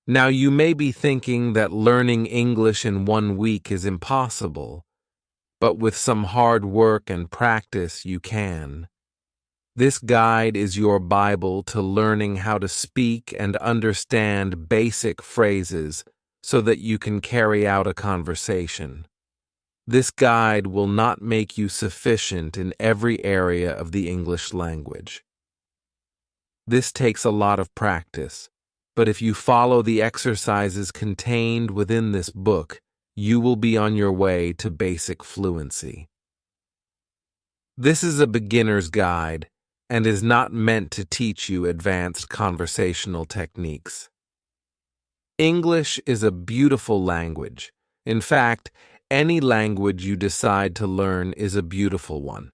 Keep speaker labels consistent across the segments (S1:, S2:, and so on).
S1: Now, you may be thinking that learning English in 1 week is impossible, but with some hard work and practice, you can. This guide is your Bible to learning how to speak and understand basic phrases so that you can carry out a conversation. This guide will not make you sufficient in every area of the English language. This takes a lot of practice, but if you follow the exercises contained within this book, you will be on your way to basic fluency. This is a beginner's guide and is not meant to teach you advanced conversational techniques. English is a beautiful language. In fact, any language you decide to learn is a beautiful one.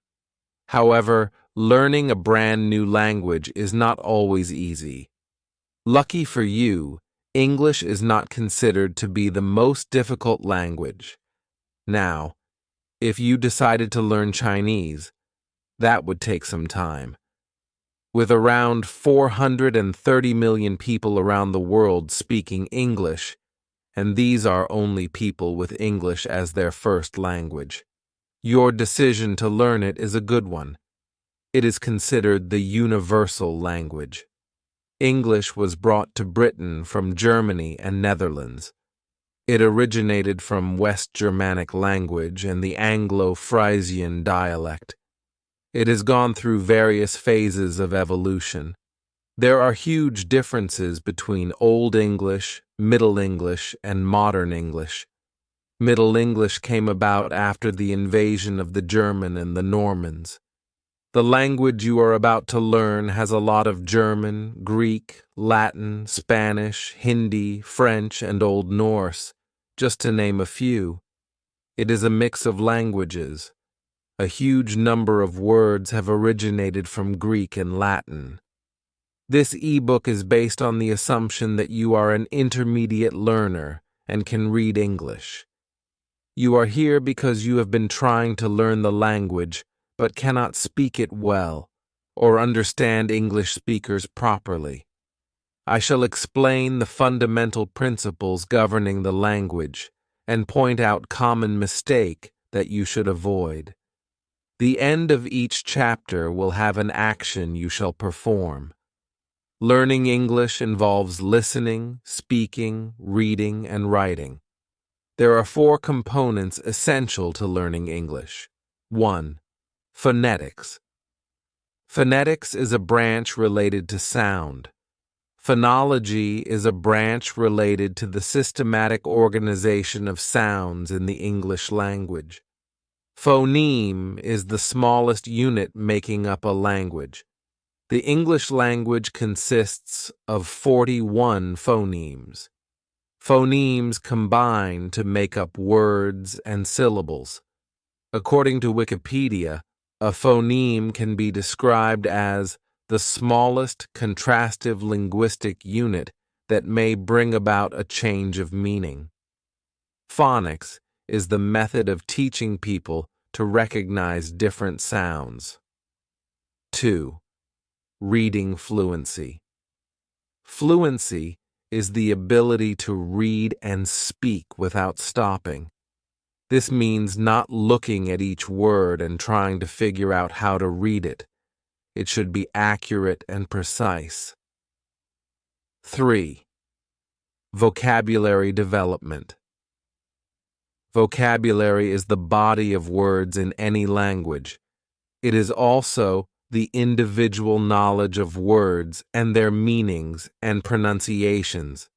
S1: However, learning a brand new language is not always easy. Lucky for you, English is not considered to be the most difficult language. Now, if you decided to learn Chinese, that would take some time. With around 430 million people around the world speaking English, and these are only people with English as their first language, your decision to learn it is a good one. It is considered the universal language. English was brought to Britain from Germany and Netherlands. It originated from West Germanic language and the Anglo-Frisian dialect. It has gone through various phases of evolution. There are huge differences between Old English, Middle English, and Modern English. Middle English came about after the invasion of the German and the Normans. The language you are about to learn has a lot of German, Greek, Latin, Spanish, Hindi, French, and Old Norse, just to name a few. It is a mix of languages. A huge number of words have originated from Greek and Latin. This ebook is based on the assumption that you are an intermediate learner and can read English. You are here because you have been trying to learn the language but cannot speak it well or understand English speakers properly. I shall explain the fundamental principles governing the language and point out common mistake that you should avoid. The end of each chapter will have an action you shall perform. Learning English involves listening, speaking, reading, and writing. There are 4 components essential to learning English. 1. Phonetics. Phonetics is a branch related to sound. Phonology is a branch related to the systematic organization of sounds in the English language. Phoneme is the smallest unit making up a language. The English language consists of 41 phonemes. Phonemes combine to make up words and syllables. According to Wikipedia, a phoneme can be described as the smallest contrastive linguistic unit that may bring about a change of meaning. Phonics is the method of teaching people to recognize different sounds. 2. Reading fluency. Fluency is the ability to read and speak without stopping. This means not looking at each word and trying to figure out how to read it. It should be accurate and precise. 3. Vocabulary development. Vocabulary is the body of words in any language. It is also the individual knowledge of words and their meanings and pronunciations.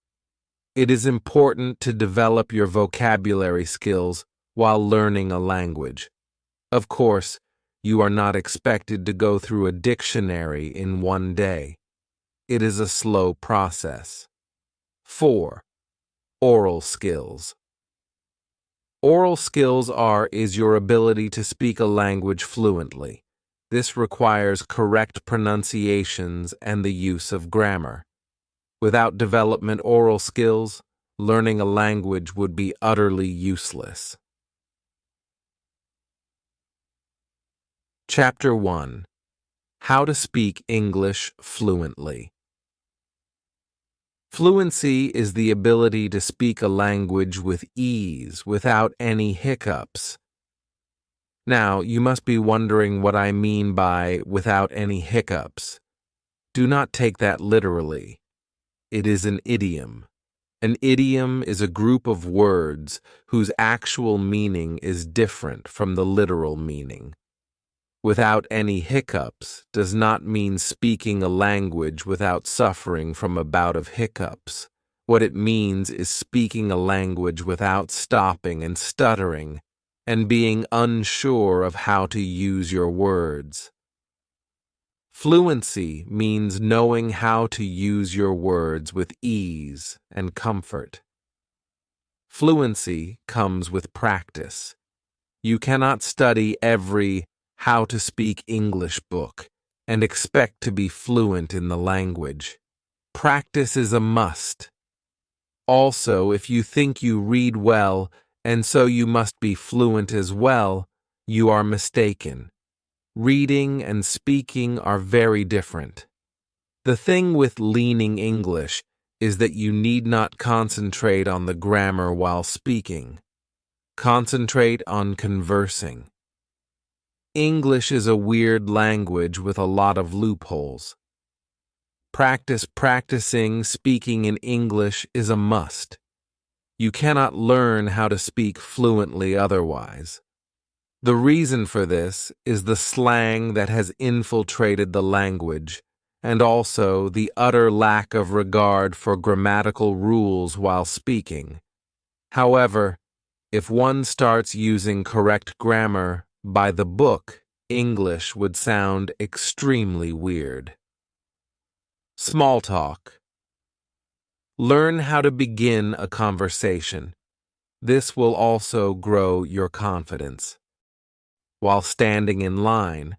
S1: It is important to develop your vocabulary skills while learning a language. Of course, you are not expected to go through a dictionary in 1 day. It is a slow process. 4. Oral skills. Oral skills is your ability to speak a language fluently. This requires correct pronunciations and the use of grammar. Without development oral skills, learning a language would be utterly useless. Chapter 1. How to speak English fluently. Fluency is the ability to speak a language with ease, without any hiccups. Now, you must be wondering what I mean by without any hiccups. Do not take that literally. It is an idiom. An idiom is a group of words whose actual meaning is different from the literal meaning. Without any hiccups does not mean speaking a language without suffering from a bout of hiccups. What it means is speaking a language without stopping and stuttering and being unsure of how to use your words. Fluency means knowing how to use your words with ease and comfort. Fluency comes with practice. You cannot study every How to Speak English book and expect to be fluent in the language. Practice is a must. Also, if you think you read well and so you must be fluent as well, you are mistaken. Reading and speaking are very different. The thing with learning English is that you need not concentrate on the grammar while speaking. Concentrate on conversing. English is a weird language with a lot of loopholes. Practicing speaking in English is a must. You cannot learn how to speak fluently otherwise. The reason for this is the slang that has infiltrated the language, and also the utter lack of regard for grammatical rules while speaking. However, if one starts using correct grammar by the book, English would sound extremely weird. Small talk. Learn how to begin a conversation. This will also grow your confidence. While standing in line,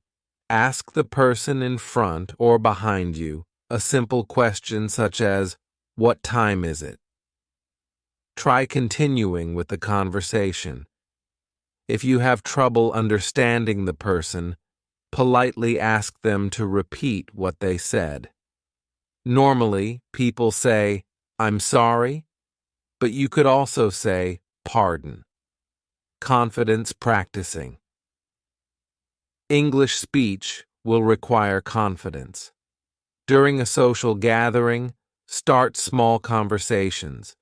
S1: ask the person in front or behind you a simple question such as, "What time is it?" Try continuing with the conversation. If you have trouble understanding the person, politely ask them to repeat what they said. Normally, people say, "I'm sorry," but you could also say, "Pardon." Confidence practicing. English speech will require confidence. During a social gathering, start small conversations.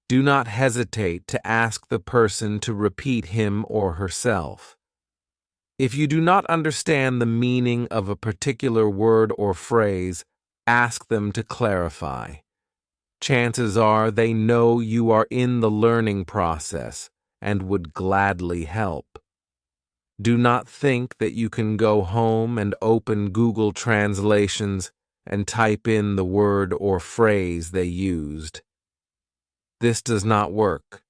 S1: Do not hesitate to ask the person to repeat him or herself. If you do not understand the meaning of a particular word or phrase, ask them to clarify. Chances are they know you are in the learning process and would gladly help. Do not think that you can go home and open Google Translations and type in the word or phrase they used. This does not work.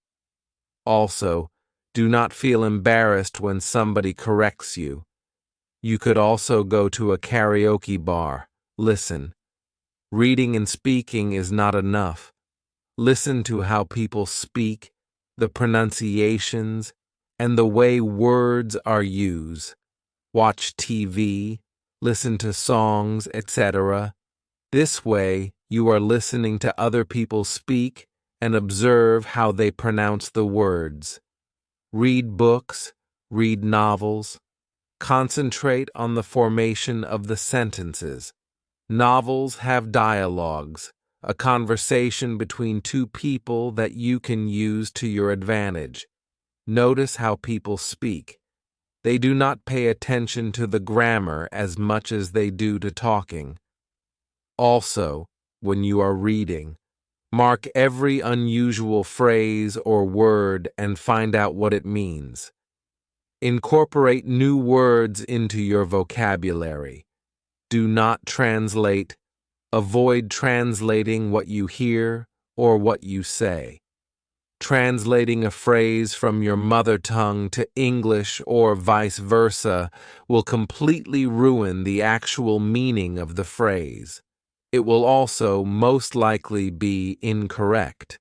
S1: Also, do not feel embarrassed when somebody corrects you. You could also go to a karaoke bar. Listen. Reading and speaking is not enough. Listen to how people speak, the pronunciations, and the way words are used. Watch TV, listen to songs, etc. This way, you are listening to other people speak and observe how they pronounce the words. Read books, read novels. Concentrate on the formation of the sentences. Novels have dialogues, a conversation between two people that you can use to your advantage. Notice how people speak. They do not pay attention to the grammar as much as they do to talking. Also, when you are reading, mark every unusual phrase or word and find out what it means. Incorporate new words into your vocabulary. Do not translate. Avoid translating what you hear or what you say. Translating a phrase from your mother tongue to English or vice versa will completely ruin the actual meaning of the phrase. It will also most likely be incorrect.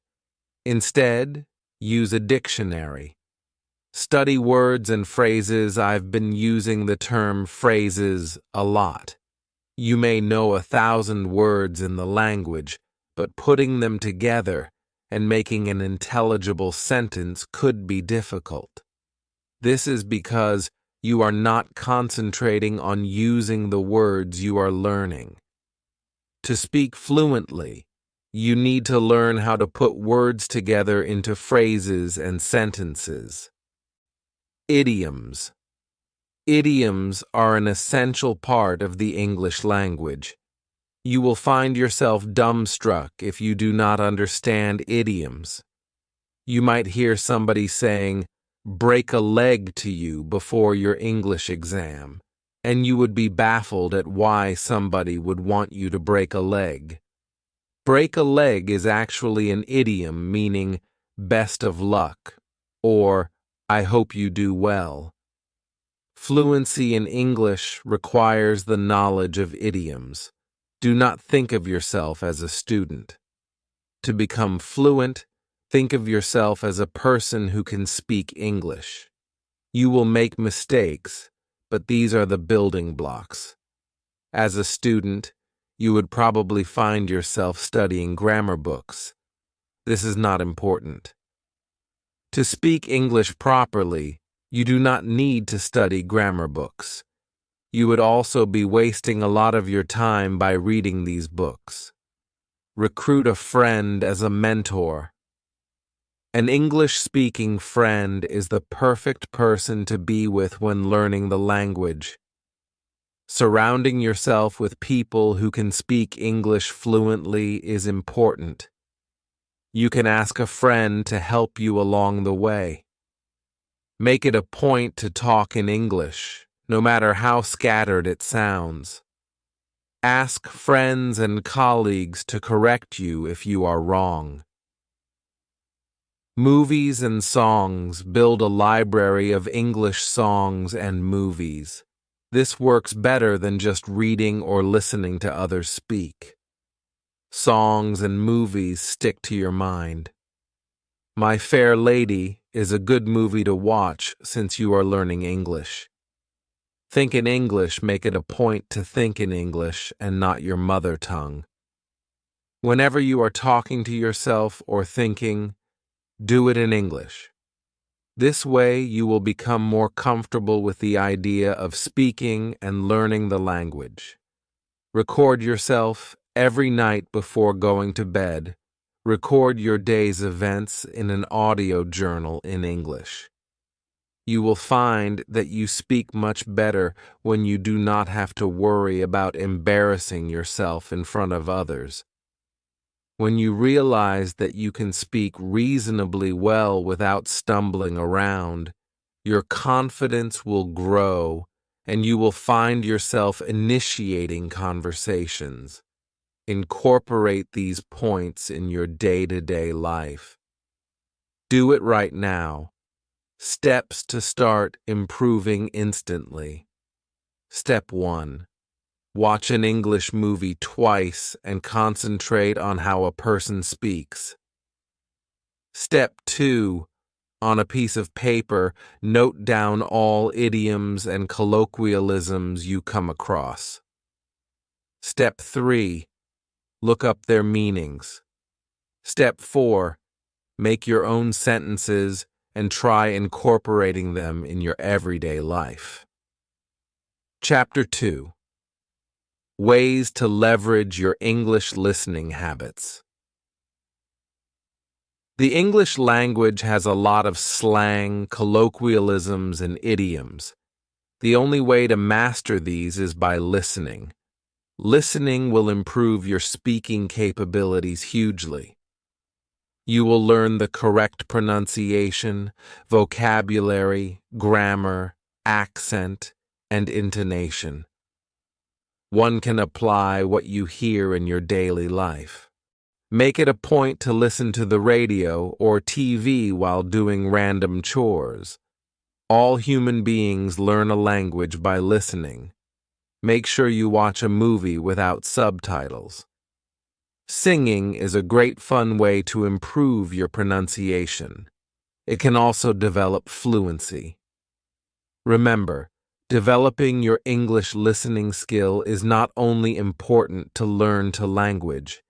S1: Instead, use a dictionary. Study words and phrases. I've been using the term phrases a lot. You may know 1,000 words in the language, but putting them together and making an intelligible sentence could be difficult. This is because you are not concentrating on using the words you are learning. To speak fluently, you need to learn how to put words together into phrases and sentences. Idioms. Idioms are an essential part of the English language. You will find yourself dumbstruck if you do not understand idioms. You might hear somebody saying, "break a leg" to you before your English exam, and you would be baffled at why somebody would want you to break a leg. Break a leg is actually an idiom meaning best of luck, or I hope you do well. Fluency in English requires the knowledge of idioms. Do not think of yourself as a student. To become fluent, think of yourself as a person who can speak English. You will make mistakes, but these are the building blocks. As a student, you would probably find yourself studying grammar books. This is not important. To speak English properly, you do not need to study grammar books. You would also be wasting a lot of your time by reading these books. Recruit a friend as a mentor. An English-speaking friend is the perfect person to be with when learning the language. Surrounding yourself with people who can speak English fluently is important. You can ask a friend to help you along the way. Make it a point to talk in English, no matter how scattered it sounds. Ask friends and colleagues to correct you if you are wrong. Movies and songs build a library of English songs and movies. This works better than just reading or listening to others speak. Songs and movies stick to your mind. My Fair Lady is a good movie to watch since you are learning English. Think in English, make it a point to think in English and not your mother tongue. Whenever you are talking to yourself or thinking, do it in English. This way you will become more comfortable with the idea of speaking and learning the language. Record yourself every night before going to bed. Record your day's events in an audio journal in English. You will find that you speak much better when you do not have to worry about embarrassing yourself in front of others. When you realize that you can speak reasonably well without stumbling around, your confidence will grow and you will find yourself initiating conversations. Incorporate these points in your day-to-day life. Do it right now. Steps to start improving instantly. Step 1. Watch an English movie twice and concentrate on how a person speaks. Step 2. On a piece of paper, note down all idioms and colloquialisms you come across. Step 3. Look up their meanings. Step 4. Make your own sentences and try incorporating them in your everyday life. Chapter 2. Ways to leverage your English listening habits. The English language has a lot of slang, colloquialisms, and idioms. The only way to master these is by listening. Listening will improve your speaking capabilities hugely. You will learn the correct pronunciation, vocabulary, grammar, accent, and intonation. One can apply what you hear in your daily life. Make it a point to listen to the radio or TV while doing random chores. All human beings learn a language by listening. Make sure you watch a movie without subtitles. Singing is a great fun way to improve your pronunciation. It can also develop fluency. Remember, developing your English listening skill is not only important to learn to language,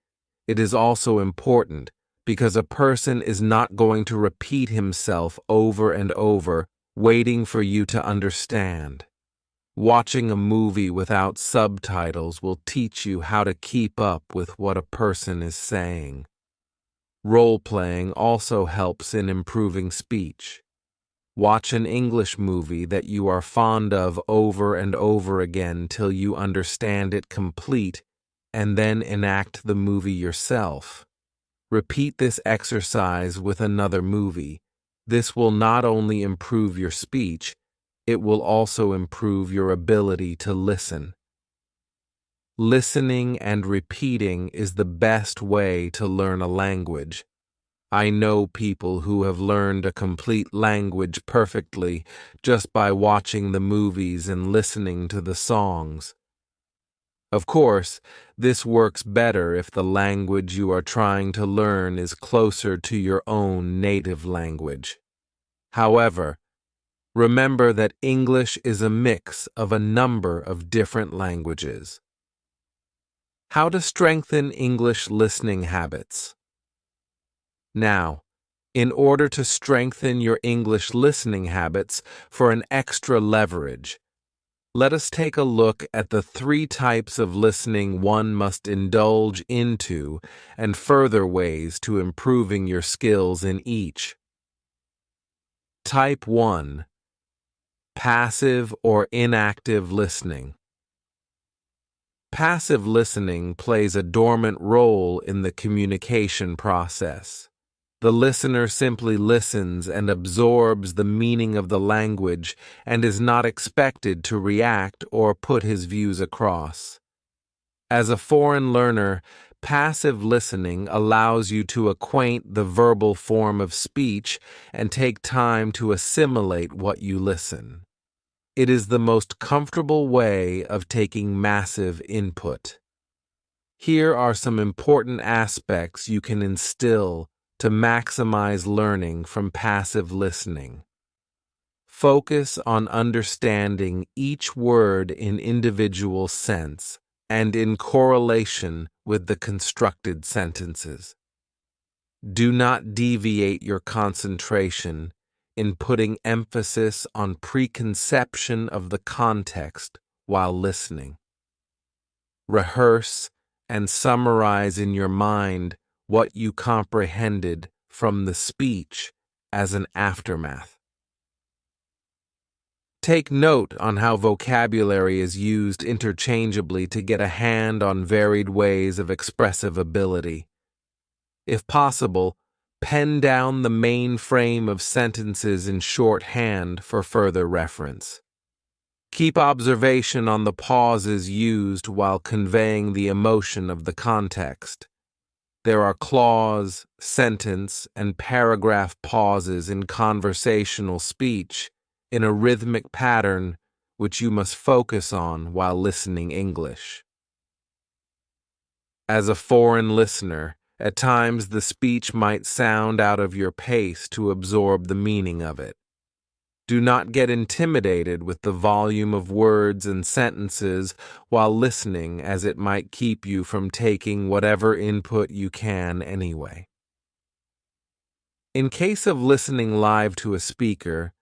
S1: It is also important because a person is not going to repeat himself over and over, waiting for you to understand. Watching a movie without subtitles will teach you how to keep up with what a person is saying. Role-playing also helps in improving speech. Watch an English movie that you are fond of over and over again till you understand it complete, and then enact the movie yourself. Repeat this exercise with another movie. This will not only improve your speech, it will also improve your ability to listen. Listening and repeating is the best way to learn a language. I know people who have learned a complete language perfectly just by watching the movies and listening to the songs. Of course, this works better if the language you are trying to learn is closer to your own native language. However, remember that English is a mix of a number of different languages. How to strengthen English listening habits. Now, in order to strengthen your English listening habits for an extra leverage, let us take a look at the 3 types of listening one must indulge into and further ways to improving your skills in each. Type 1. Passive or inactive listening. Passive listening plays a dormant role in the communication process. The listener simply listens and absorbs the meaning of the language and is not expected to react or put his views across. As a foreign learner, passive listening allows you to acquaint the verbal form of speech and take time to assimilate what you listen. It is the most comfortable way of taking massive input. Here are some important aspects you can instill to maximize learning from passive listening. Focus on understanding each word in individual sense and in correlation with the constructed sentences. Do not deviate your concentration in putting emphasis on preconception of the context while listening. Rehearse and summarize in your mind what you comprehended from the speech as an aftermath. Take note on how vocabulary is used interchangeably to get a hand on varied ways of expressive ability. If possible, pen down the main frame of sentences in shorthand for further reference. Keep observation on the pauses used while conveying the emotion of the context. There are clause, sentence, and paragraph pauses in conversational speech in a rhythmic pattern which you must focus on while listening English. As a foreign listener, at times the speech might sound out of your pace to absorb the meaning of it. Do not get intimidated with the volume of words and sentences while listening, as it might keep you from taking whatever input you can anyway. In case of listening live to a speaker,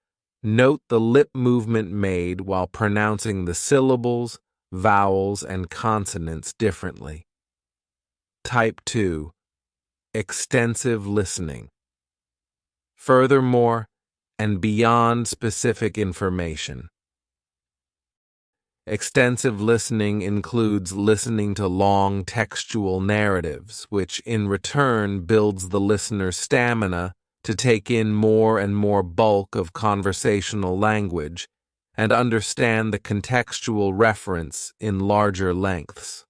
S1: note the lip movement made while pronouncing the syllables, vowels, and consonants differently. Type 2. Extensive listening. Furthermore, and beyond specific information. Extensive listening includes listening to long textual narratives, which in return builds the listener's stamina to take in more and more bulk of conversational language and understand the contextual reference in larger lengths.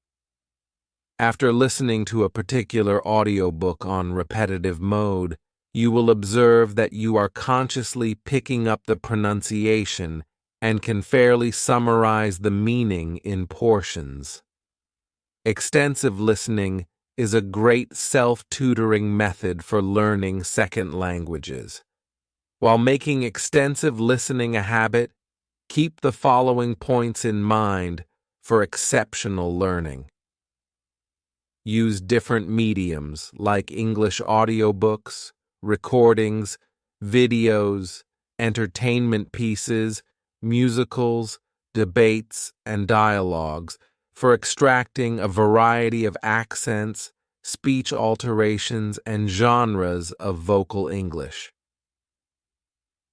S1: After listening to a particular audiobook on repetitive mode, you will observe that you are consciously picking up the pronunciation and can fairly summarize the meaning in portions. Extensive listening is a great self-tutoring method for learning second languages. While making extensive listening a habit, keep the following points in mind for exceptional learning. Use different mediums like English audiobooks, recordings, videos, entertainment pieces, musicals, debates, and dialogues for extracting a variety of accents, speech alterations, and genres of vocal English.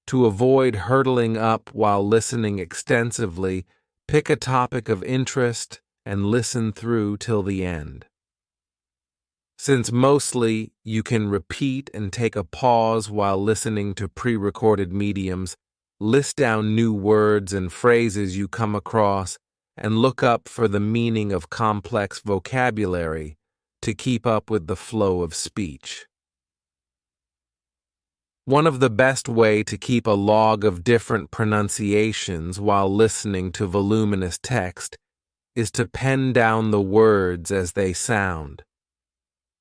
S1: To avoid hurtling up while listening extensively, pick a topic of interest and listen through till the end. Since mostly you can repeat and take a pause while listening to pre-recorded mediums, list down new words and phrases you come across and look up for the meaning of complex vocabulary to keep up with the flow of speech. One of the best way to keep a log of different pronunciations while listening to voluminous text is to pen down the words as they sound.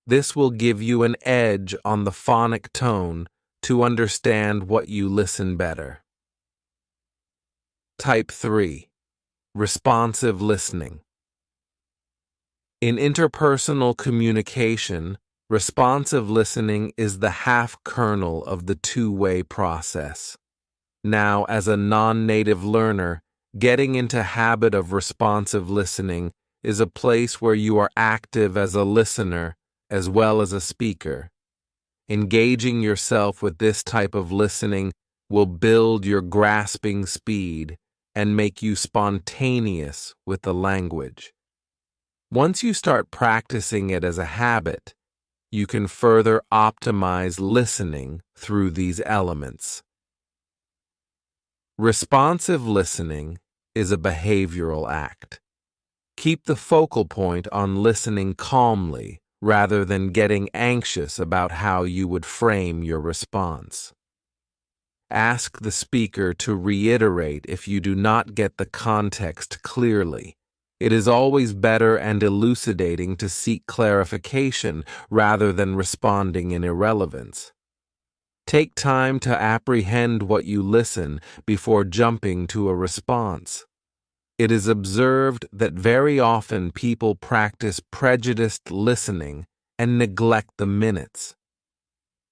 S1: This will give you an edge on the phonic tone to understand what you listen better. Type 3. Responsive listening. In interpersonal communication, responsive listening is the half-kernel of the two-way process. Now, as a non-native learner, getting into habit of responsive listening is a place where you are active as a listener as well as a speaker. Engaging yourself with this type of listening will build your grasping speed and make you spontaneous with the language. Once you start practicing it as a habit, you can further optimize listening through these elements. Responsive listening is a behavioral act. Keep the focal point on listening calmly rather than getting anxious about how you would frame your response. Ask the speaker to reiterate if you do not get the context clearly. It is always better and elucidating to seek clarification rather than responding in irrelevance. Take time to apprehend what you listen before jumping to a response. It is observed that very often people practice prejudiced listening and neglect the minutes.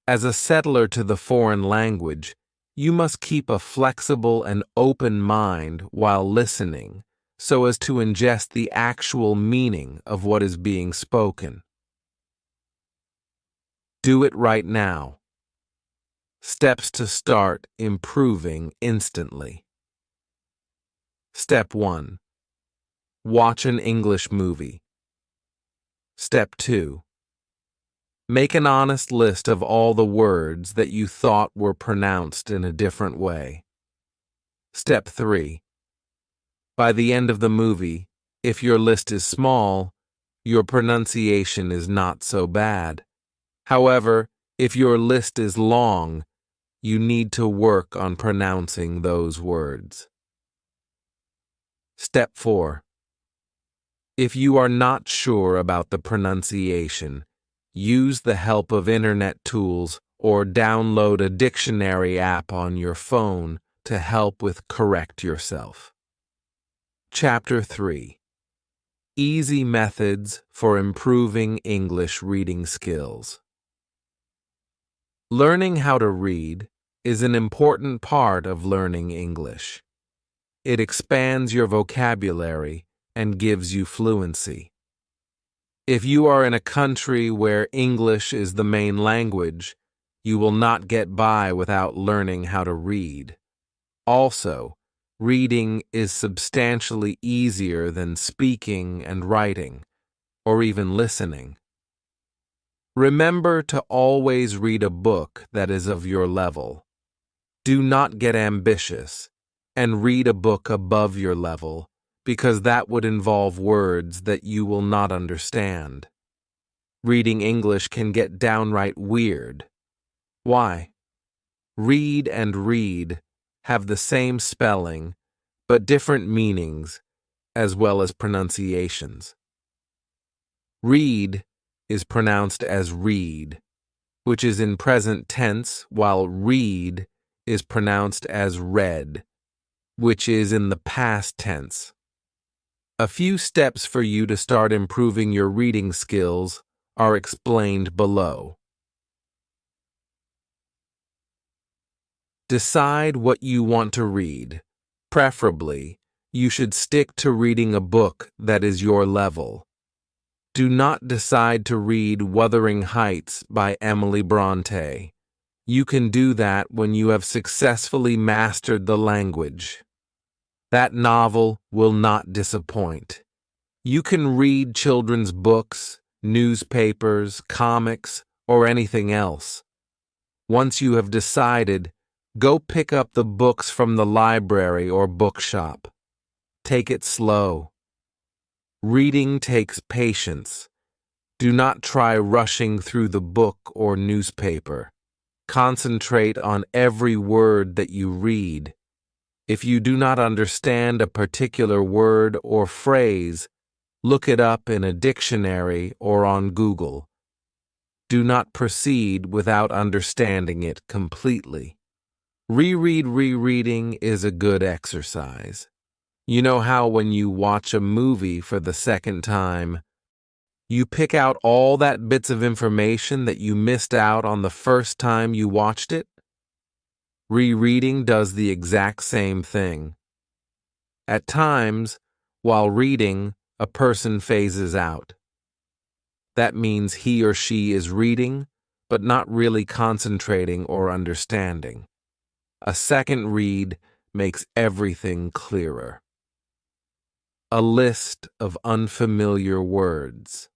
S1: As a settler to the foreign language, you must keep a flexible and open mind while listening so as to ingest the actual meaning of what is being spoken. Do it right now. Steps to start improving instantly. Step 1. Watch an English movie. Step 2. Make an honest list of all the words that you thought were pronounced in a different way. Step 3. By the end of the movie, if your list is small, your pronunciation is not so bad. However, if your list is long, you need to work on pronouncing those words. Step 4. If you are not sure about the pronunciation, use the help of internet tools or download a dictionary app on your phone to help with correct yourself. Chapter 3. Easy Methods for Improving English Reading Skills. Learning how to read is an important part of learning English. It expands your vocabulary and gives you fluency. If you are in a country where English is the main language, you will not get by without learning how to read. Also, reading is substantially easier than speaking and writing, or even listening. Remember to always read a book that is of your level. Do not get ambitious and read a book above your level, because that would involve words that you will not understand. Reading English can get downright weird. Why? Read and read have the same spelling, but different meanings, as well as pronunciations. Read is pronounced as read, which is in present tense, while read is pronounced as read, which is in the past tense. A few steps for you to start improving your reading skills are explained below. Decide what you want to read. Preferably, you should stick to reading a book that is your level. Do not decide to read Wuthering Heights by Emily Bronte. You can do that when you have successfully mastered the language. That novel will not disappoint. You can read children's books, newspapers, comics, or anything else. Once you have decided, go pick up the books from the library or bookshop. Take it slow. Reading takes patience. Do not try rushing through the book or newspaper. Concentrate on every word that you read. If you do not understand a particular word or phrase, look it up in a dictionary or on Google. Do not proceed without understanding it completely. Rereading is a good exercise. You know how when you watch a movie for the second time, you pick out all that bits of information that you missed out on the first time you watched it? Rereading does the exact same thing. At times, while reading, a person phases out. That means he or she is reading, but not really concentrating or understanding. A second read makes everything clearer. A list of unfamiliar words.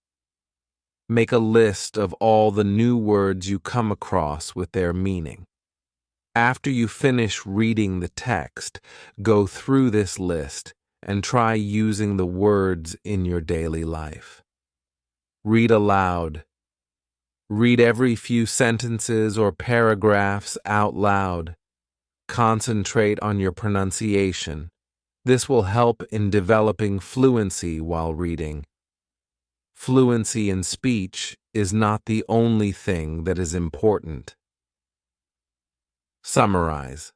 S1: Make a list of all the new words you come across with their meaning. After you finish reading the text, go through this list and try using the words in your daily life. Read aloud. Read every few sentences or paragraphs out loud. Concentrate on your pronunciation. This will help in developing fluency while reading. Fluency in speech is not the only thing that is important. Summarize.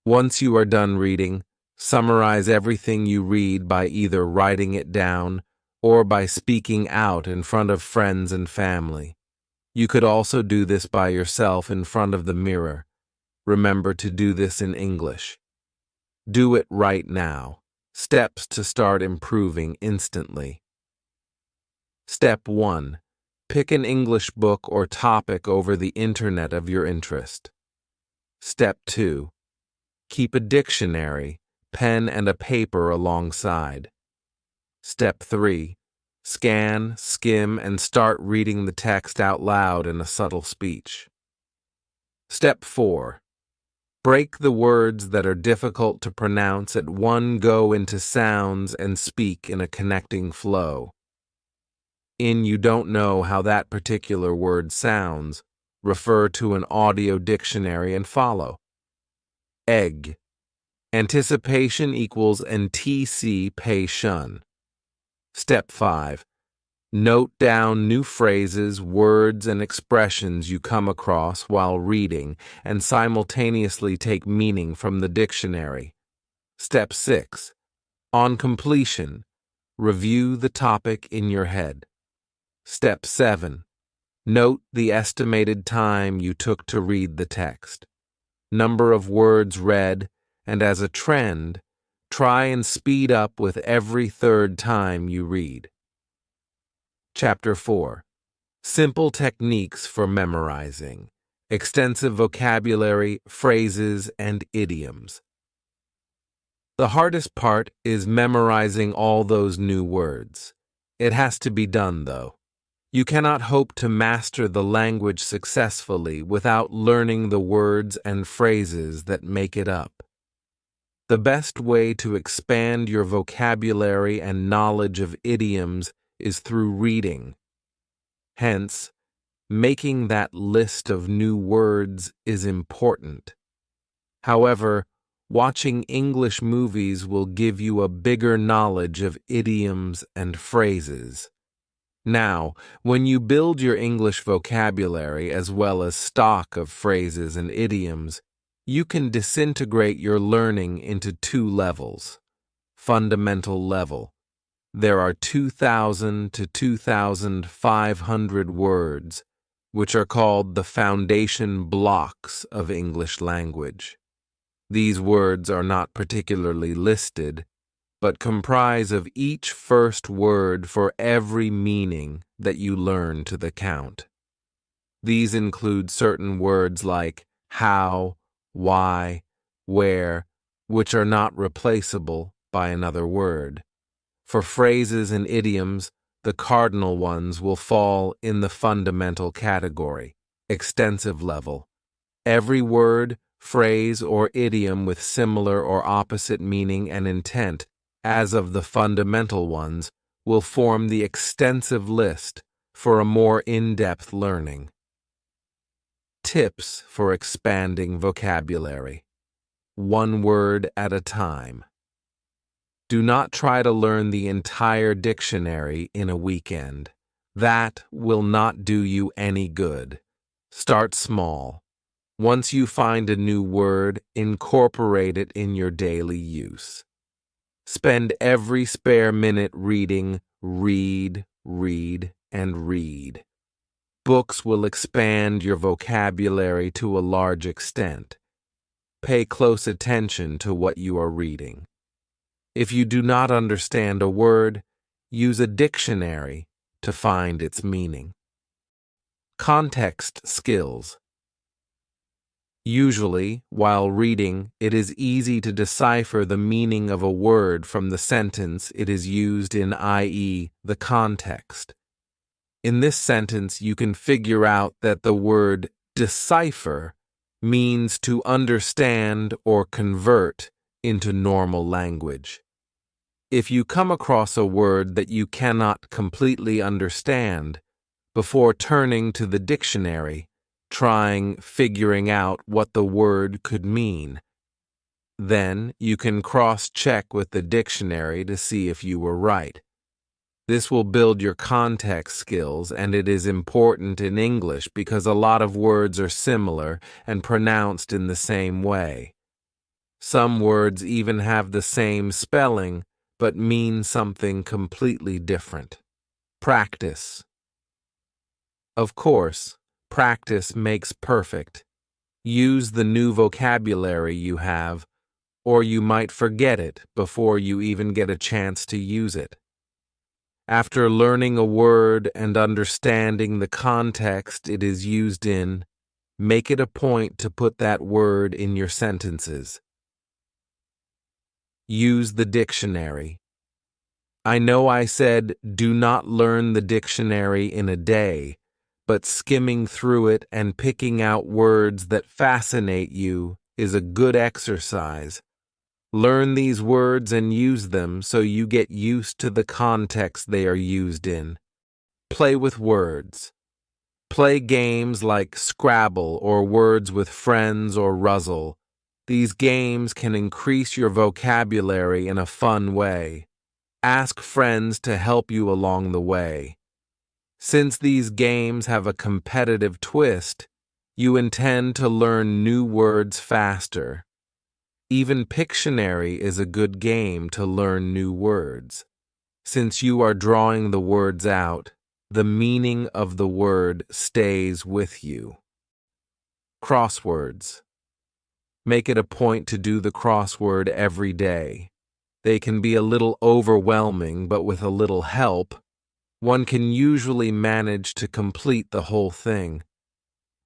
S1: Once you are done reading, summarize everything you read by either writing it down or by speaking out in front of friends and family. You could also do this by yourself in front of the mirror. Remember to do this in English. Do it right now. Steps to start improving instantly. Step 1. Pick an English book or topic over the internet of your interest. Step 2. Keep a dictionary, pen, and a paper alongside. Step 3. Scan, skim, and start reading the text out loud in a subtle speech. Step 4. Break the words that are difficult to pronounce at one go into sounds and speak in a connecting flow. In you don't know how that particular word sounds, refer to an audio dictionary and follow. Egg. Anticipation equals anticipation. Step 5. Note down new phrases, words, and expressions you come across while reading and simultaneously take meaning from the dictionary. Step 6. On completion, review the topic in your head. Step 7. Note the estimated time you took to read the text, number of words read, and as a trend, try and speed up with every third time you read. Chapter 4. Simple techniques for memorizing. Extensive vocabulary, phrases, and idioms. The hardest part is memorizing all those new words. It has to be done, though. You cannot hope to master the language successfully without learning the words and phrases that make it up. The best way to expand your vocabulary and knowledge of idioms is through reading. Hence, making that list of new words is important. However, watching English movies will give you a bigger knowledge of idioms and phrases. Now, when you build your English vocabulary as well as stock of phrases and idioms, you can disintegrate your learning into 2 levels. fundamental level. There are 2,000 to 2,500 words, which are called the foundation blocks of English language. These words are not particularly listed, but comprise of each first word for every meaning that you learn to the count. These include certain words like how, why, where, which are not replaceable by another word. For phrases and idioms, the cardinal ones will fall in the fundamental category, extensive level. Every word, phrase, or idiom with similar or opposite meaning and intent, as of the fundamental ones, will form the extensive list for a more in-depth learning. Tips for expanding vocabulary. One word at a time. Do not try to learn the entire dictionary in a weekend. That will not do you any good. Start small. Once you find a new word, incorporate it in your daily use. Spend every spare minute reading, read, and read. Books will expand your vocabulary to a large extent. Pay close attention to what you are reading. If you do not understand a word, use a dictionary to find its meaning. Context skills. Usually, while reading, it is easy to decipher the meaning of a word from the sentence it is used in, i.e., the context. In this sentence, you can figure out that the word decipher means to understand or convert into normal language. If you come across a word that you cannot completely understand, before turning to the dictionary, trying figuring out what the word could mean. Then you can cross-check with the dictionary to see if you were right. This will build your context skills, and it is important in English because a lot of words are similar and pronounced in the same way. Some words even have the same spelling, but mean something completely different. Practice. Of course, practice makes perfect. Use the new vocabulary you have, or you might forget it before you even get a chance to use it. After learning a word and understanding the context it is used in, make it a point to put that word in your sentences. Use the dictionary. I know I said do not learn the dictionary in a day, but skimming through it and picking out words that fascinate you is a good exercise. Learn these words and use them so you get used to the context they are used in. Play with words. Play games like Scrabble or Words with Friends or Ruzzle. These games can increase your vocabulary in a fun way. Ask friends to help you along the way. Since these games have a competitive twist, you intend to learn new words faster. Even Pictionary is a good game to learn new words. Since you are drawing the words out, the meaning of the word stays with you. Crosswords. Make it a point to do the crossword every day. They can be a little overwhelming, but with a little help, one can usually manage to complete the whole thing.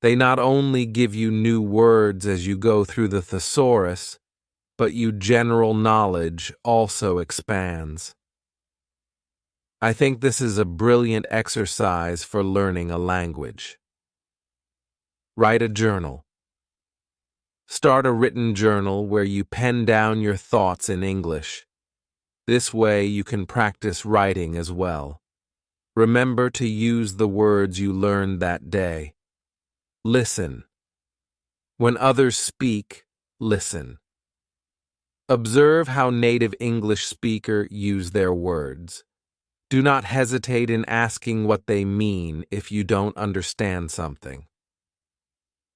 S1: They not only give you new words as you go through the thesaurus, but your general knowledge also expands. I think this is a brilliant exercise for learning a language. Write a journal. Start a written journal where you pen down your thoughts in English. This way you can practice writing as well. Remember to use the words you learned that day. Listen. When others speak, listen. Observe how native English speakers use their words. Do not hesitate in asking what they mean if you don't understand something.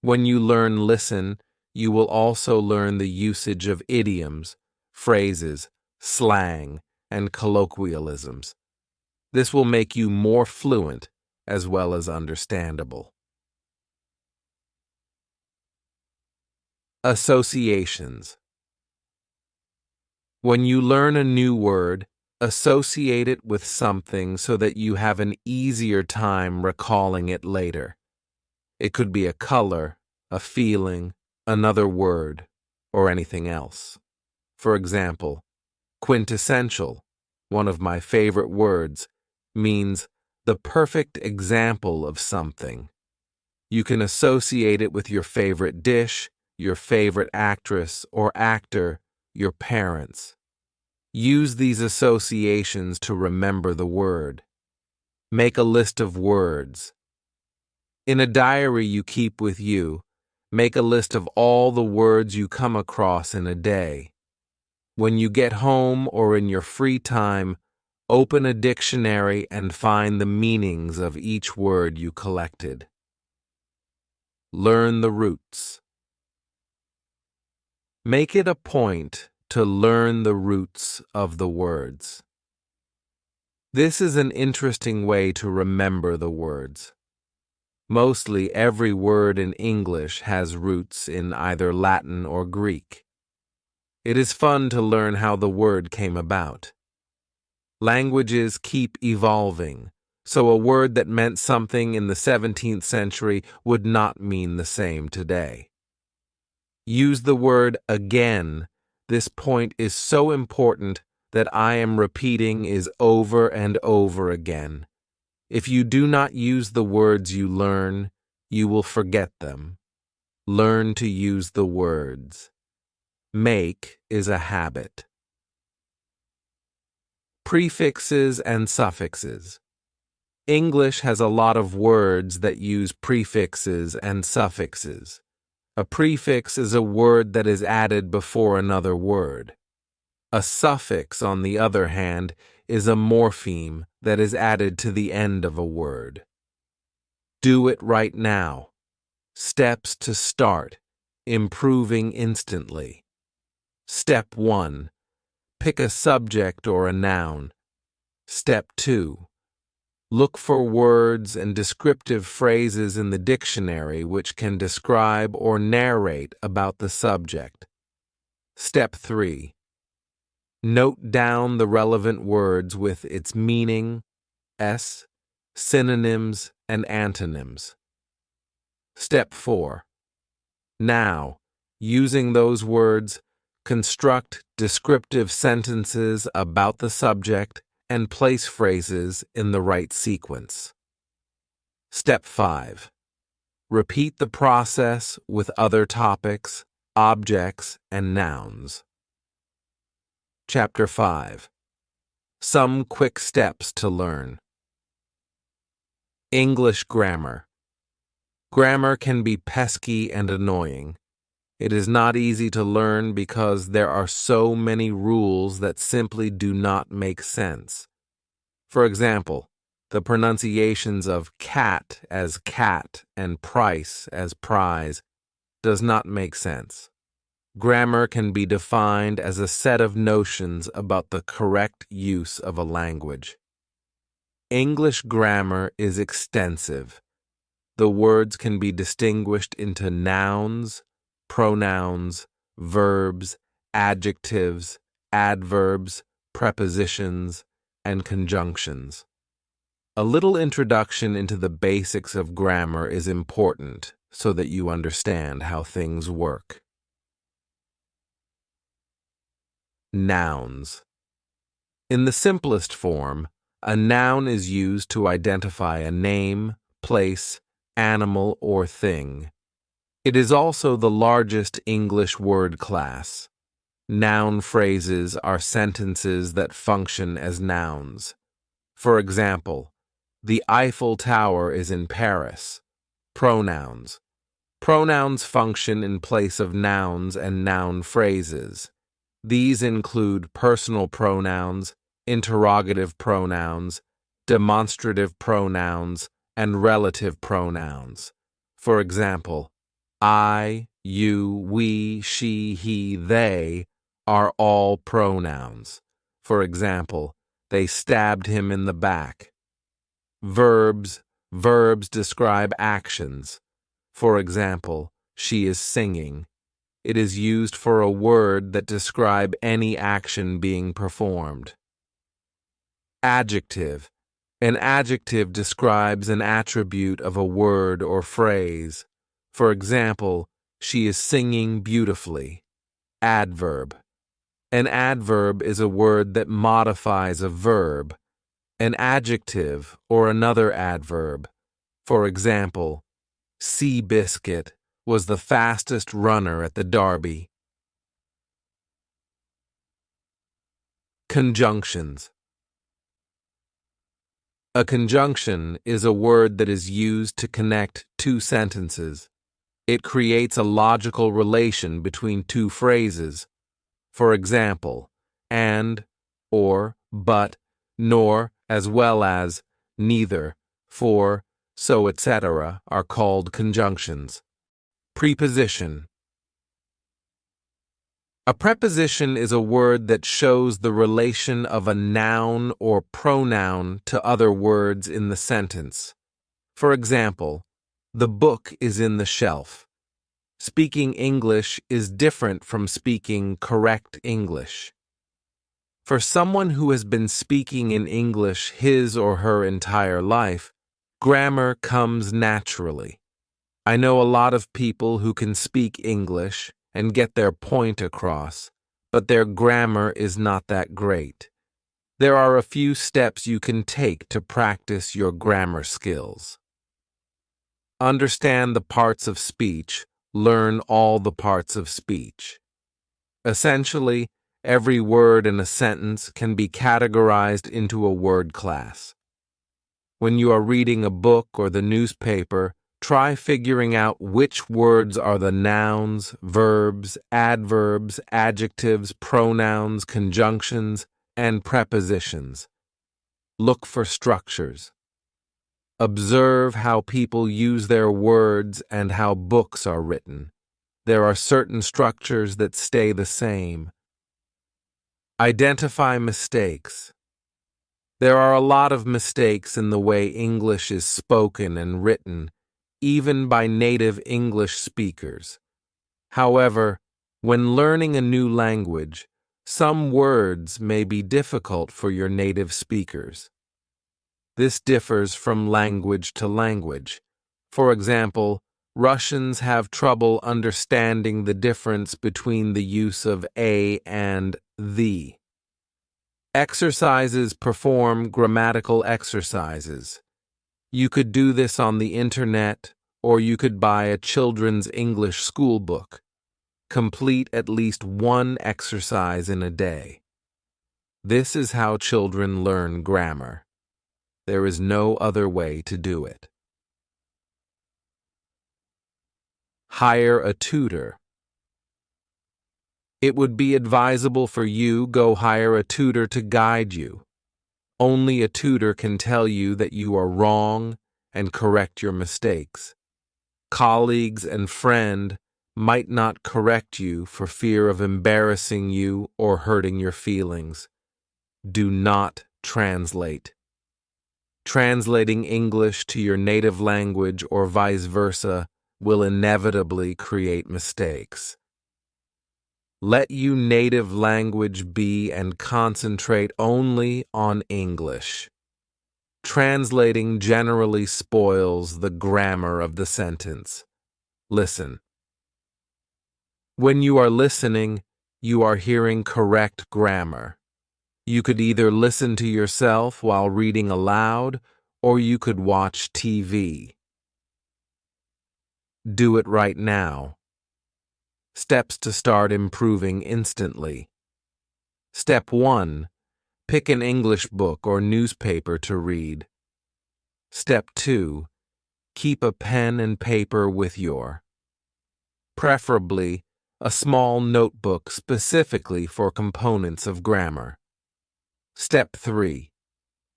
S1: When you learn listen, you will also learn the usage of idioms, phrases, slang, and colloquialisms. This will make you more fluent as well as understandable. Associations. When you learn a new word, associate it with something so that you have an easier time recalling it later. It could be a color, a feeling, another word, or anything else. For example, quintessential, one of my favorite words, means the perfect example of something. You can associate it with your favorite dish, your favorite actress or actor, your parents. Use these associations to remember the word. Make a list of words. In a diary you keep with you, make a list of all the words you come across in a day. When you get home or in your free time, open a dictionary and find the meanings of each word you collected. Learn the roots. Make it a point to learn the roots of the words. This is an interesting way to remember the words. Mostly every word in English has roots in either Latin or Greek. It is fun to learn how the word came about. Languages keep evolving, so a word that meant something in the 17th century would not mean the same today. Use the word again. This point is so important that I am repeating is over and over again. If you do not use the words you learn, you will forget them. Learn to use the words. Make is a habit. Prefixes and suffixes. English has a lot of words that use prefixes and suffixes. A prefix is a word that is added before another word. A suffix, on the other hand, is a morpheme that is added to the end of a word. Do it right now. Steps to start. Improving instantly. Step 1. Pick a subject or a noun. Step 2. Look for words and descriptive phrases in the dictionary which can describe or narrate about the subject. Step 3. Note down the relevant words with its meaning, synonyms, and antonyms. Step 4. Now, using those words, construct descriptive sentences about the subject and place phrases in the right sequence. Step 5. Repeat the process with other topics, objects, and nouns. Chapter 5. Some quick steps to learn. English grammar. Grammar can be pesky and annoying. It is not easy to learn because there are so many rules that simply do not make sense. For example, the pronunciations of cat as cat and price as prize does not make sense. Grammar can be defined as a set of notions about the correct use of a language. English grammar is extensive. The words can be distinguished into nouns, pronouns, verbs, adjectives, adverbs, prepositions, and conjunctions. A little introduction into the basics of grammar is important so that you understand how things work. Nouns. In the simplest form, a noun is used to identify a name, place, animal, or thing. It is also the largest English word class. Noun phrases are sentences that function as nouns. For example, the Eiffel Tower is in Paris. Pronouns. Pronouns function in place of nouns and noun phrases. These include personal pronouns, interrogative pronouns, demonstrative pronouns, and relative pronouns. For example, I, you, we, she, he, they are all pronouns. For example, they stabbed him in the back. Verbs. Verbs describe actions. For example, she is singing. It is used for a word that describes any action being performed. Adjective. An adjective describes an attribute of a word or phrase. For example, she is singing beautifully. Adverb. An adverb is a word that modifies a verb. An adjective or another adverb. For example, Seabiscuit was the fastest runner at the Derby. Conjunctions. A conjunction is a word that is used to connect two sentences. It creates a logical relation between two phrases. For example, and, or, but, nor, as well as, neither, for, so, etc. are called conjunctions. Preposition. A preposition is a word that shows the relation of a noun or pronoun to other words in the sentence. For example, the book is in the shelf. Speaking English is different from speaking correct English. For someone who has been speaking in English his or her entire life, grammar comes naturally. I know a lot of people who can speak English and get their point across, but their grammar is not that great. There are a few steps you can take to practice your grammar skills. Understand the parts of speech. Learn all the parts of speech. Essentially, every word in a sentence can be categorized into a word class. When you are reading a book or the newspaper, try figuring out which words are the nouns, verbs, adverbs, adjectives, pronouns, conjunctions, and prepositions. Look for structures. Observe how people use their words and how books are written. There are certain structures that stay the same. Identify mistakes. There are a lot of mistakes in the way English is spoken and written, even by native English speakers. However, when learning a new language, some words may be difficult for your native speakers. This differs from language to language. For example, Russians have trouble understanding the difference between the use of a and the. Exercises. Perform grammatical exercises. You could do this on the internet, or you could buy a children's English school book. Complete at least one exercise in a day. This is how children learn grammar. There is no other way to do it. Hire a tutor. It would be advisable for you go hire a tutor to guide you. Only a tutor can tell you that you are wrong and correct your mistakes. Colleagues and friends might not correct you for fear of embarrassing you or hurting your feelings. Do not translate. Translating English to your native language or vice versa will inevitably create mistakes. Let your native language be and concentrate only on English. Translating generally spoils the grammar of the sentence. Listen. When you are listening, you are hearing correct grammar. You could either listen to yourself while reading aloud, or you could watch TV. Do it right now. Steps to start improving instantly. Step 1. Pick an English book or newspaper to read. Step 2. Keep a pen and paper with you. Preferably, a small notebook specifically for components of grammar. Step 3.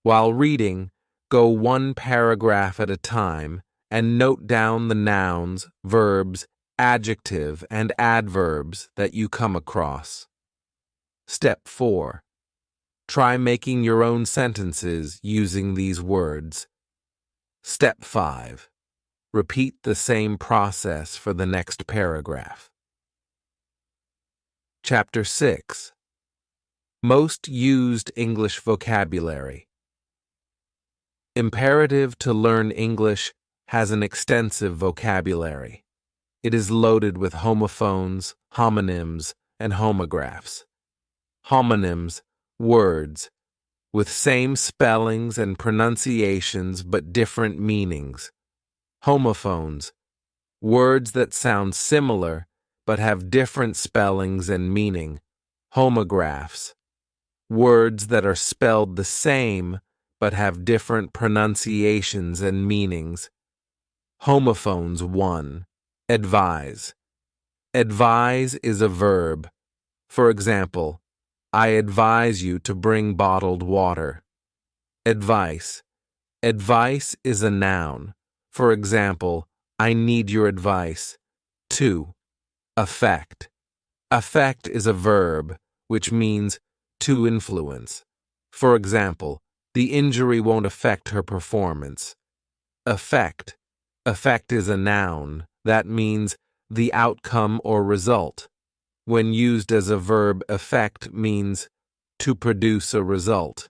S1: While reading, go one paragraph at a time and note down the nouns, verbs, adjective, and adverbs that you come across. Step 4. Try making your own sentences using these words. Step 5. Repeat the same process for the next paragraph. Chapter 6. Most used English vocabulary. Imperative to learn English has an extensive vocabulary. It is loaded with homophones, homonyms, and homographs. Homonyms, words, with same spellings and pronunciations but different meanings. Homophones, words that sound similar but have different spellings and meaning. Homographs, words that are spelled the same but have different pronunciations and meanings. Homophones 1. Advise. Advise is a verb. For example, I advise you to bring bottled water. Advice. Advice is a noun. For example, I need your advice. 2. Affect. Affect is a verb, which means to influence. For example, the injury won't affect her performance. Affect. Affect is a noun. That means the outcome or result. When used as a verb, affect means to produce a result.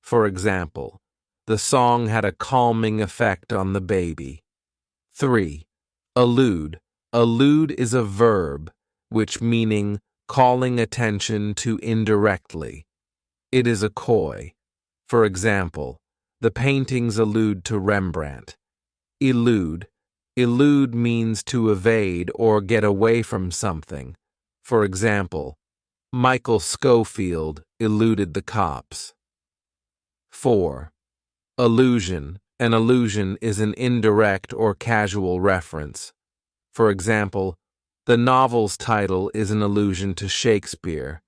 S1: For example, the song had a calming effect on the baby. 3. Allude. Allude is a verb, which meaning calling attention to indirectly. It is a coy. For example, the paintings allude to Rembrandt. Elude. Elude means to evade or get away from something. For example, Michael Scofield eluded the cops. 4. Allusion. An allusion is an indirect or casual reference. For example, the novel's title is an allusion to Shakespeare.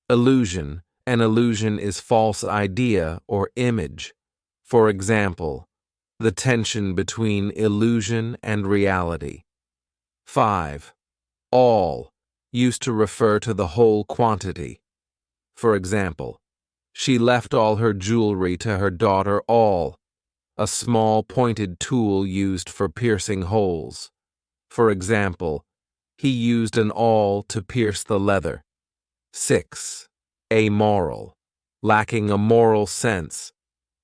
S1: Illusion. An illusion is false idea or image. For example, the tension between illusion and reality. 5. All. Used to refer to the whole quantity. For example, she left all her jewelry to her daughter All, a small pointed tool used for piercing holes. For example, he used an awl to pierce the leather. 6. Amoral. Lacking a moral sense,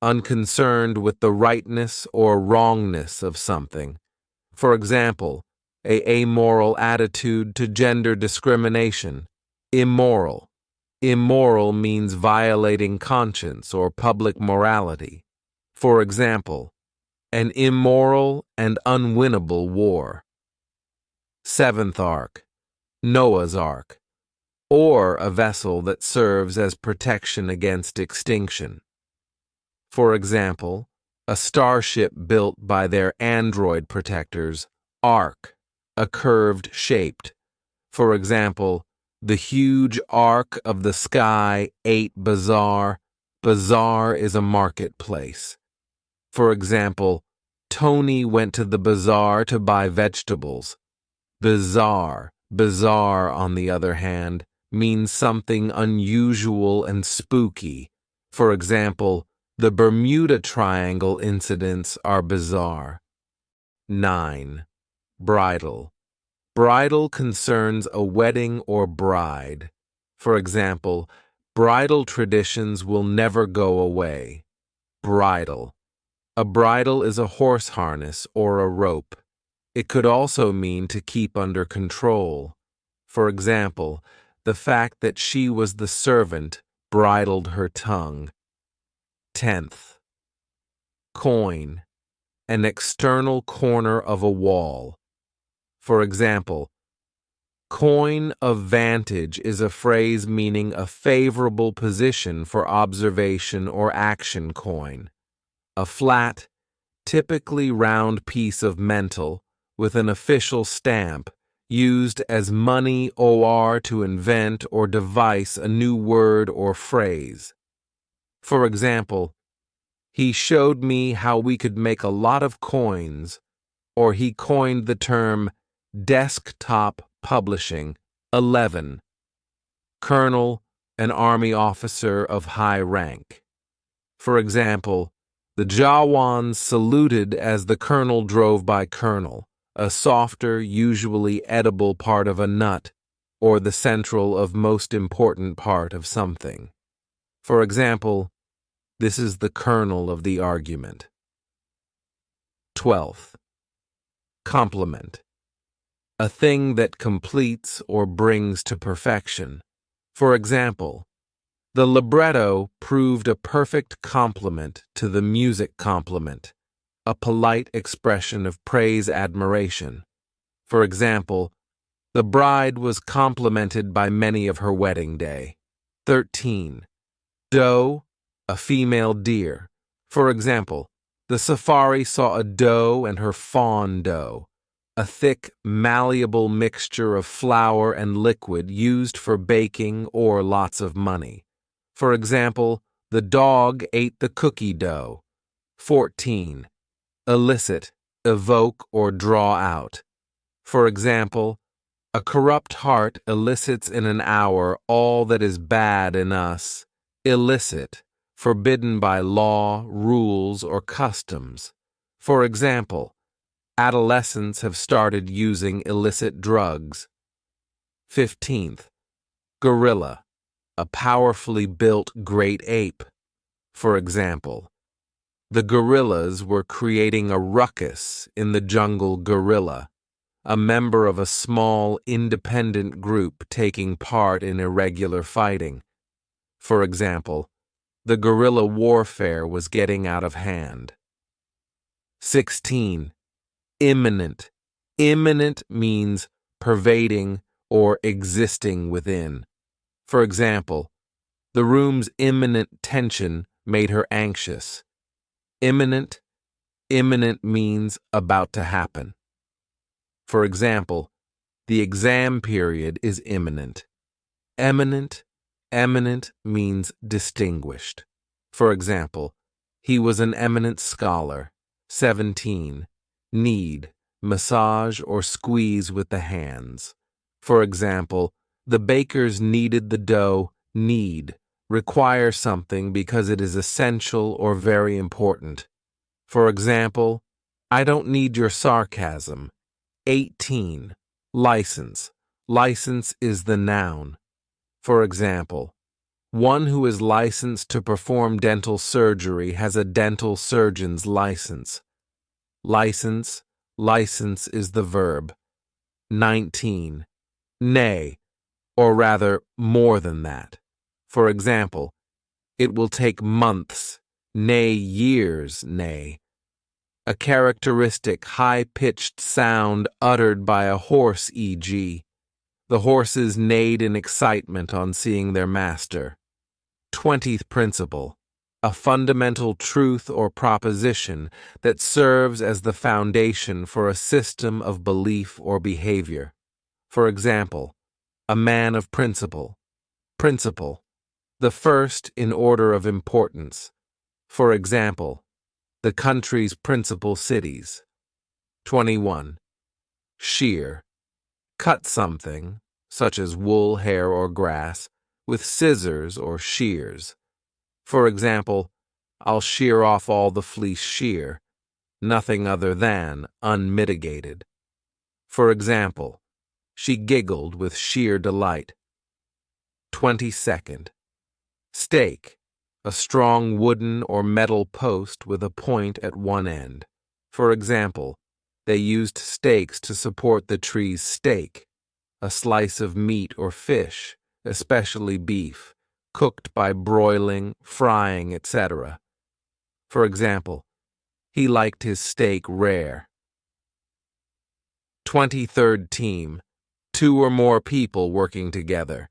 S1: unconcerned with the rightness or wrongness of something. For example, an amoral attitude to gender discrimination. Immoral. Immoral means violating conscience or public morality. For example, an immoral and unwinnable war. 7th Ark. Noah's Ark, or a vessel that serves as protection against extinction. For example, a starship built by their android protectors, Ark, a curved shaped. For example, the huge arc of the sky ate bazaar. Bazaar is a marketplace. For example, Tony went to the bazaar to buy vegetables. Bizarre. Bizarre, on the other hand, means something unusual and spooky. For example, the Bermuda Triangle incidents are bizarre. 9. Bridal. Bridal concerns a wedding or bride. For example, bridal traditions will never go away. Bridle. A bridle is a horse harness or a rope. It could also mean to keep under control. For example, the fact that she was the servant bridled her tongue. 10th. Coin. An external corner of a wall. For example, coign of vantage is a phrase meaning a favorable position for observation or action coin. A flat, typically round piece of metal with an official stamp used as money or to invent or devise a new word or phrase. For example, he showed me how we could make a lot of coins, or he coined the term desktop publishing. 11. Kernel, an army officer of high rank. For example, the Jawans saluted as the colonel drove by. Kernel, a softer, usually edible part of a nut, or the central of most important part of something. For example, this is the kernel of the argument. 12th. Complement. A thing that completes or brings to perfection. For example, the libretto proved a perfect complement to the music complement, a polite expression of praise admiration. For example, the bride was complimented by many of her wedding day. 13. Doe, a female deer. For example, the safari saw a doe and her fawn doe, a thick, malleable mixture of flour and liquid used for baking or lots of money. For example, the dog ate the cookie dough. 14. Elicit, evoke or draw out. For example, a corrupt heart elicits in an hour all that is bad in us. Illicit, forbidden by law, rules, or customs. For example, adolescents have started using illicit drugs. 15th. Gorilla, a powerfully built great ape. For example, the gorillas were creating a ruckus in the jungle. Gorilla, a member of a small, independent group taking part in irregular fighting. For example, the guerrilla warfare was getting out of hand. 16. Imminent. Imminent means pervading or existing within. For example, the room's imminent tension made her anxious. Imminent means about to happen. For example, the exam period is imminent. Eminent means distinguished. For example, he was an eminent scholar. 17. Need, massage or squeeze with the hands. For example, the bakers kneaded the dough. Need, require something because it is essential or very important. For example, I don't need your sarcasm. 18. License. License is the noun. For example, one who is licensed to perform dental surgery has a dental surgeon's license. License is the verb. 19. Nay, or rather more than that. For example, it will take months, nay years, nay. A characteristic high-pitched sound uttered by a horse, e.g., the horses neighed in excitement on seeing their master. 20th principle. A fundamental truth or proposition that serves as the foundation for a system of belief or behavior. For example, a man of principle. Principle, the first in order of importance. For example, the country's principal cities. 21. Shear. Cut something, such as wool, hair, or grass, with scissors or shears. For example, I'll shear off all the fleece sheer, nothing other than unmitigated. For example, she giggled with sheer delight. 22nd. Stake, a strong wooden or metal post with a point at one end. For example, they used stakes to support the tree's stake, a slice of meat or fish, especially beef, cooked by broiling, frying, etc. For example, he liked his steak rare. 23rd team, 2 or more people working together.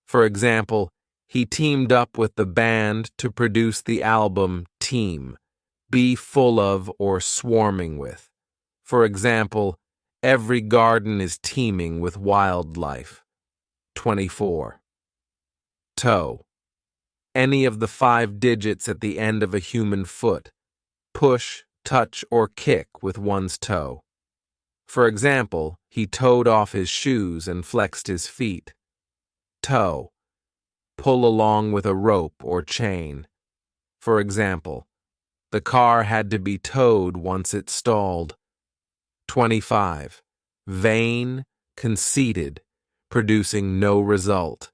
S1: For example, he teamed up with the band to produce the album Team, be full of or swarming with. For example, every garden is teeming with wildlife. 24. Toe. Any of the 5 digits at the end of a human foot. Push, touch, or kick with one's toe. For example, he toed off his shoes and flexed his feet. Toe. pull along with a rope or chain. For example, the car had to be towed once it stalled. 25. Vain, conceited, producing no result.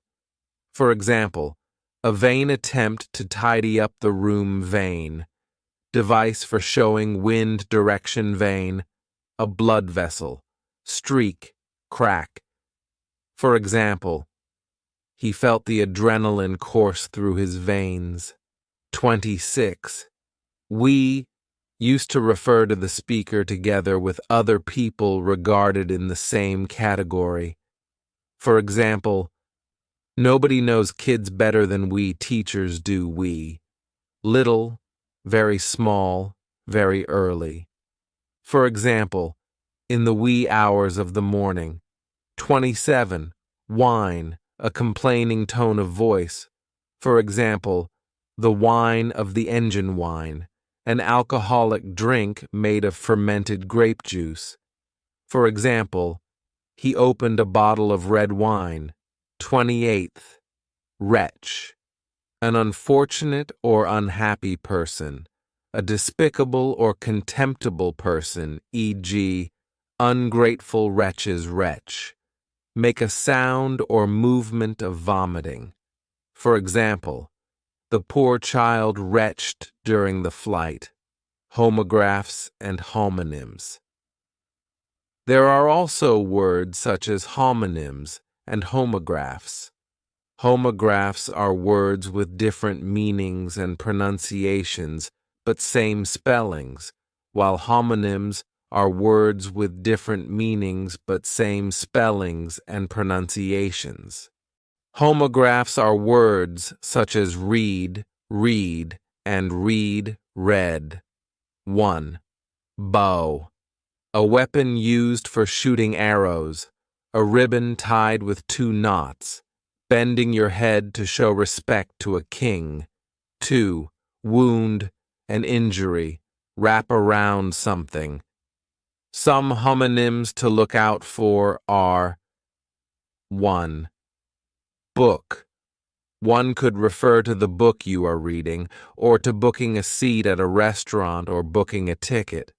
S1: For example, a vain attempt to tidy up the room vain. Device for showing wind direction vain. A blood vessel. Streak, crack. For example, he felt the adrenaline course through his veins. 26. We used to refer to the speaker together with other people regarded in the same category. For example, nobody knows kids better than we teachers do we. Little, very small, very early. For example, in the wee hours of the morning. 27. Whine, a complaining tone of voice. For example, the whine of the engine wine, an alcoholic drink made of fermented grape juice. For example, he opened a bottle of red wine. 28th. Wretch, an unfortunate or unhappy person, a despicable or contemptible person, e.g., ungrateful wretch's wretch. Make a sound or movement of vomiting. For example, the poor child retched during the flight. Homographs and homonyms. There are also words such as homonyms and homographs. Homographs are words with different meanings and pronunciations, but same spellings, while homonyms are words with different meanings but same spellings and pronunciations. Homographs are words such as read, read, and read, read. 1. Bow, a weapon used for shooting arrows, a ribbon tied with 2 knots, bending your head to show respect to a king. 2. Wound, an injury, wrap around something. Some homonyms to look out for are 1. Book. One could refer to the book you are reading, or to booking a seat at a restaurant or booking a ticket.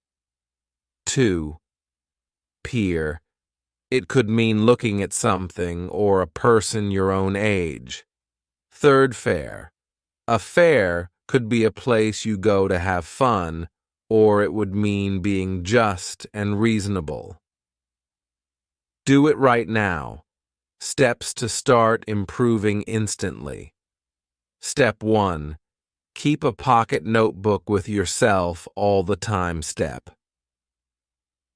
S1: 2. Peer. It could mean looking at something or a person your own age. 3rd fair. A fair could be a place you go to have fun, or it would mean being just and reasonable. Do it right now. Steps to start improving instantly. Step 1. Keep a pocket notebook with yourself all the time. Step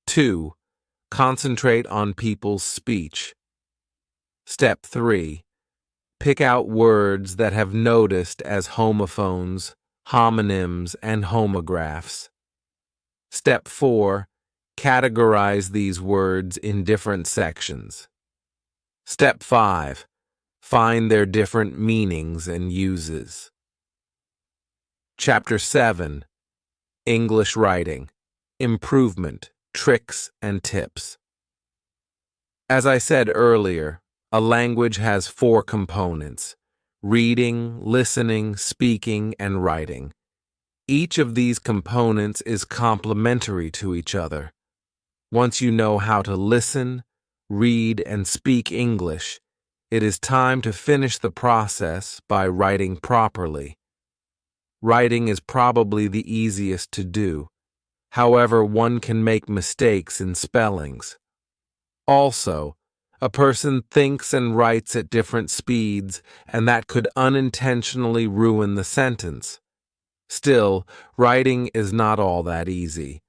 S1: 2. Concentrate on people's speech. Step 3. Pick out words that have noticed as homophones, homonyms, and homographs. Step 4. Categorize these words in different sections. Step 5. Find their different meanings and uses. Chapter 7. English Writing. Improvement, Tricks, and Tips. As I said earlier, a language has 4 components: reading, listening, speaking, and writing. Each of these components is complementary to each other. Once you know how to listen, read, and speak English, it is time to finish the process by writing properly. Writing is probably the easiest to do. However, one can make mistakes in spellings. Also, a person thinks and writes at different speeds, and that could unintentionally ruin the sentence. Still, writing is not all that easy.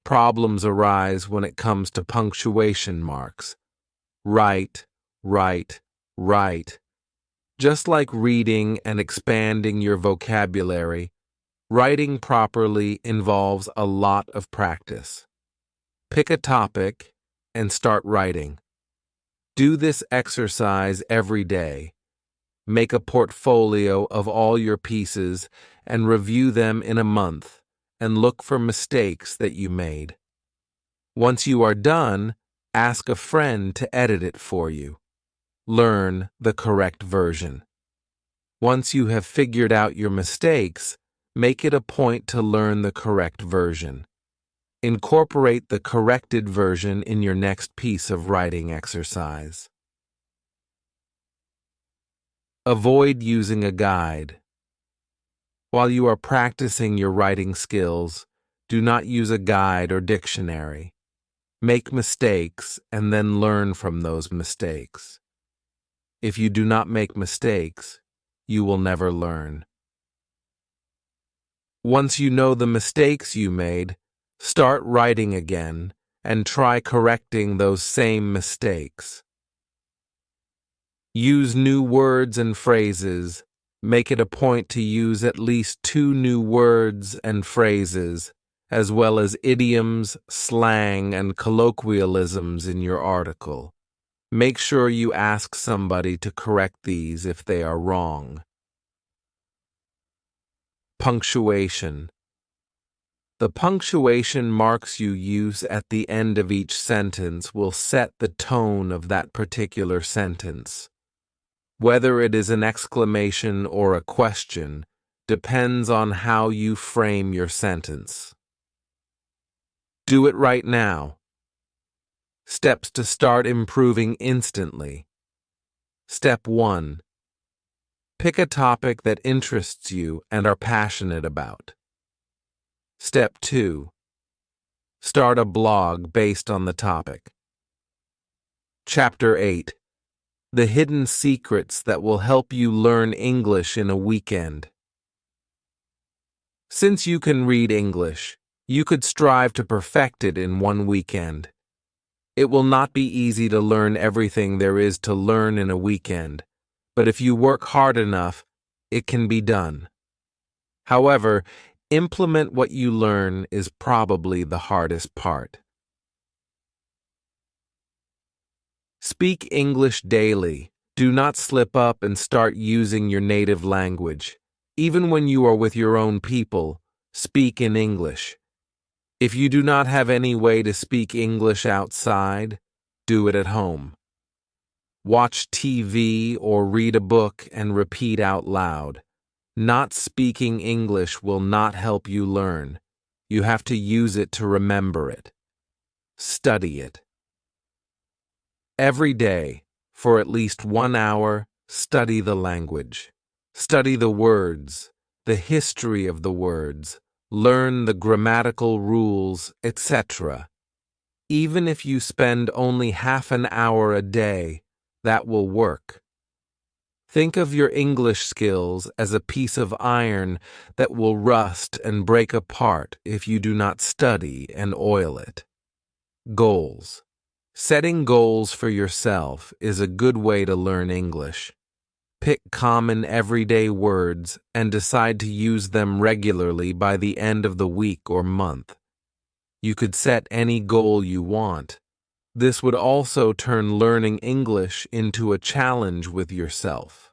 S1: Problems arise when it comes to punctuation marks. Write, write, write. Just like reading and expanding your vocabulary, writing properly involves a lot of practice. Pick a topic and start writing. Do this exercise every day. Make a portfolio of all your pieces and review them in a month and look for mistakes that you made. Once you are done, ask a friend to edit it for you. Learn the correct version. Once you have figured out your mistakes, make it a point to learn the correct version. Incorporate the corrected version in your next piece of writing exercise. Avoid using a guide. While you are practicing your writing skills, do not use a guide or dictionary. Make mistakes and then learn from those mistakes. If you do not make mistakes, you will never learn. Once you know the mistakes you made, start writing again and try correcting those same mistakes. Use new words and phrases. Make it a point to use at least 2 new words and phrases, as well as idioms, slang, and colloquialisms in your article. Make sure you ask somebody to correct these if they are wrong. Punctuation. The punctuation marks you use at the end of each sentence will set the tone of that particular sentence. Whether it is an exclamation or a question depends on how you frame your sentence. Do it right now. Steps to start improving instantly. Step 1. Pick a topic that interests you and are passionate about. Step 2. Start a blog based on the topic. Chapter 8. The hidden secrets that will help you learn English in a weekend. Since you can read English, you could strive to perfect it in one weekend. It will not be easy to learn everything there is to learn in a weekend, but if you work hard enough, it can be done. However, implement what you learn is probably the hardest part. Speak English daily. Do not slip up and start using your native language. Even when you are with your own people, speak in English. If you do not have any way to speak English outside, do it at home. Watch TV or read a book and repeat out loud. Not speaking English will not help you learn. You have to use it to remember it. Study it. Every day, for at least 1 hour, study the language. Study the words, the history of the words, learn the grammatical rules, etc. Even if you spend only half an hour a day, that will work. Think of your English skills as a piece of iron that will rust and break apart if you do not study and oil it. Goals. Setting goals for yourself is a good way to learn English. Pick common everyday words and decide to use them regularly by the end of the week or month. You could set any goal you want. This would also turn learning English into a challenge with yourself.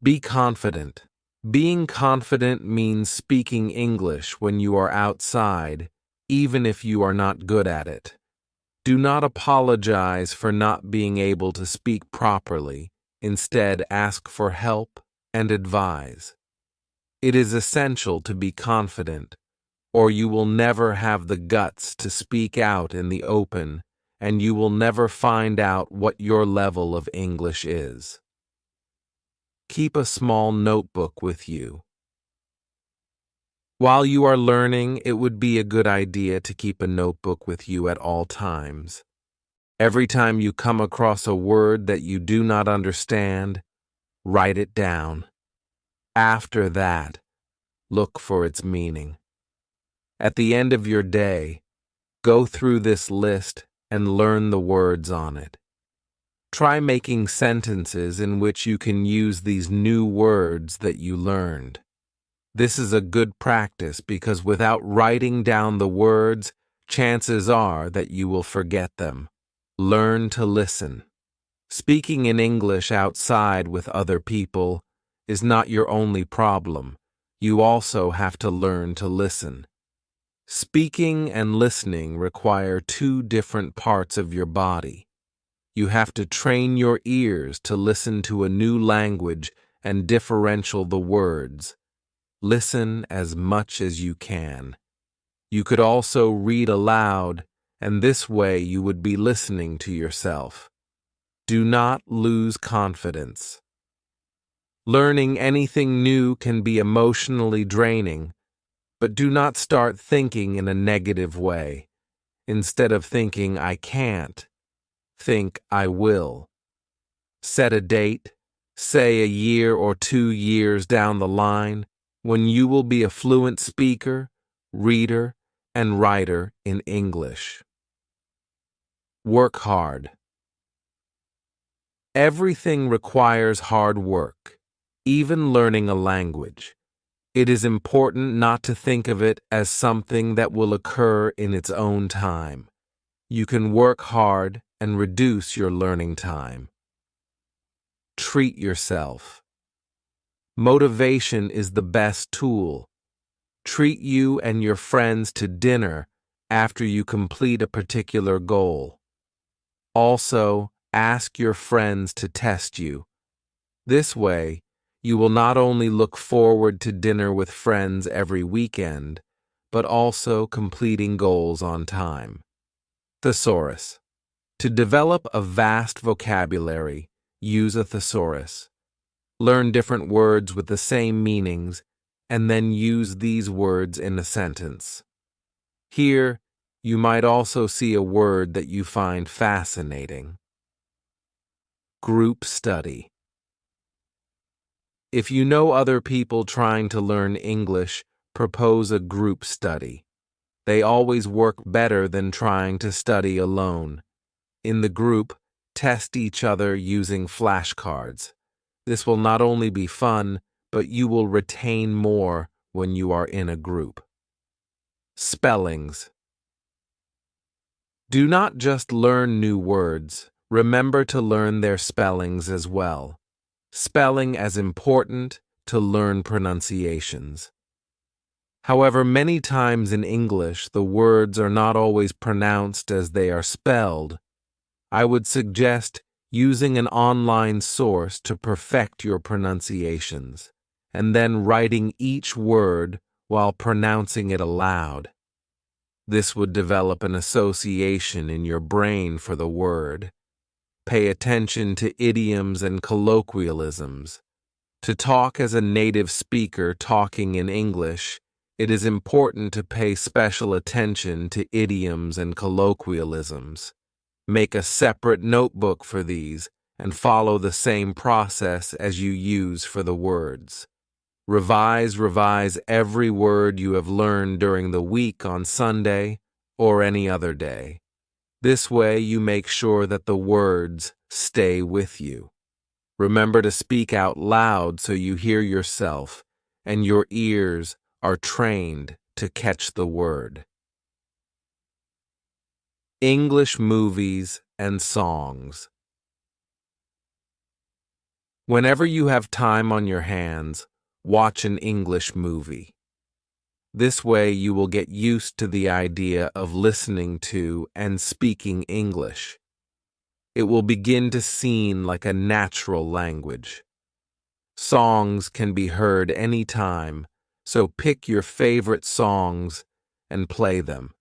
S1: Be confident. Being confident means speaking English when you are outside, even if you are not good at it. Do not apologize for not being able to speak properly. Instead, ask for help and advise. It is essential to be confident, or you will never have the guts to speak out in the open, and you will never find out what your level of English is. Keep a small notebook with you. While you are learning, it would be a good idea to keep a notebook with you at all times. Every time you come across a word that you do not understand, write it down. After that, look for its meaning. At the end of your day, go through this list and learn the words on it. Try making sentences in which you can use these new words that you learned. This is a good practice because without writing down the words, chances are that you will forget them. Learn to listen. Speaking in English outside with other people is not your only problem. You also have to learn to listen. Speaking and listening require 2 different parts of your body. You have to train your ears to listen to a new language and differential the words. Listen as much as you can. You could also read aloud, and this way you would be listening to yourself. Do not lose confidence. Learning anything new can be emotionally draining, but do not start thinking in a negative way. Instead of thinking, I can't, think, I will. Set a date, say a year or 2 years down the line, when you will be a fluent speaker, reader, and writer in English. Work hard. Everything requires hard work, even learning a language. It is important not to think of it as something that will occur in its own time. You can work hard and reduce your learning time. Treat yourself. Motivation is the best tool. Treat you and your friends to dinner after you complete a particular goal. Also, ask your friends to test you. This way, you will not only look forward to dinner with friends every weekend, but also completing goals on time. Thesaurus. To develop a vast vocabulary, use a thesaurus. Learn different words with the same meanings, and then use these words in a sentence. Here, you might also see a word that you find fascinating. Group study. If you know other people trying to learn English, propose a group study. They always work better than trying to study alone. In the group, test each other using flashcards. This will not only be fun, but you will retain more when you are in a group. Spellings. Do not just learn new words, remember to learn their spellings as well. Spelling as important to learn pronunciations. However, many times in English, the words are not always pronounced as they are spelled. I would suggest using an online source to perfect your pronunciations, and then writing each word while pronouncing it aloud. This would develop an association in your brain for the word. Pay attention to idioms and colloquialisms. To talk as a native speaker talking in English, it is important to pay special attention to idioms and colloquialisms. Make a separate notebook for these and follow the same process as you use for the words. Revise every word you have learned during the week on Sunday or any other day. This way you make sure that the words stay with you. Remember to speak out loud so you hear yourself and your ears are trained to catch the word. English movies and songs. Whenever you have time on your hands, watch an English movie. This way you will get used to the idea of listening to and speaking English. It will begin to seem like a natural language. Songs can be heard any time, so pick your favorite songs and play them.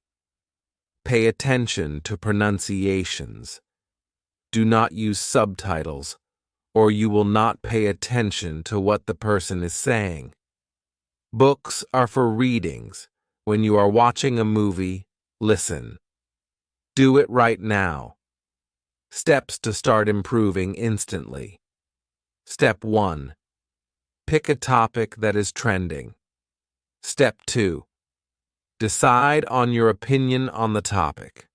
S1: Pay attention to pronunciations. Do not use subtitles, or you will not pay attention to what the person is saying. Books are for readings. When you are watching a movie, listen. Do it right now. Steps to start improving instantly. Step 1. Pick a topic that is trending. Step 2. Decide on your opinion on the topic.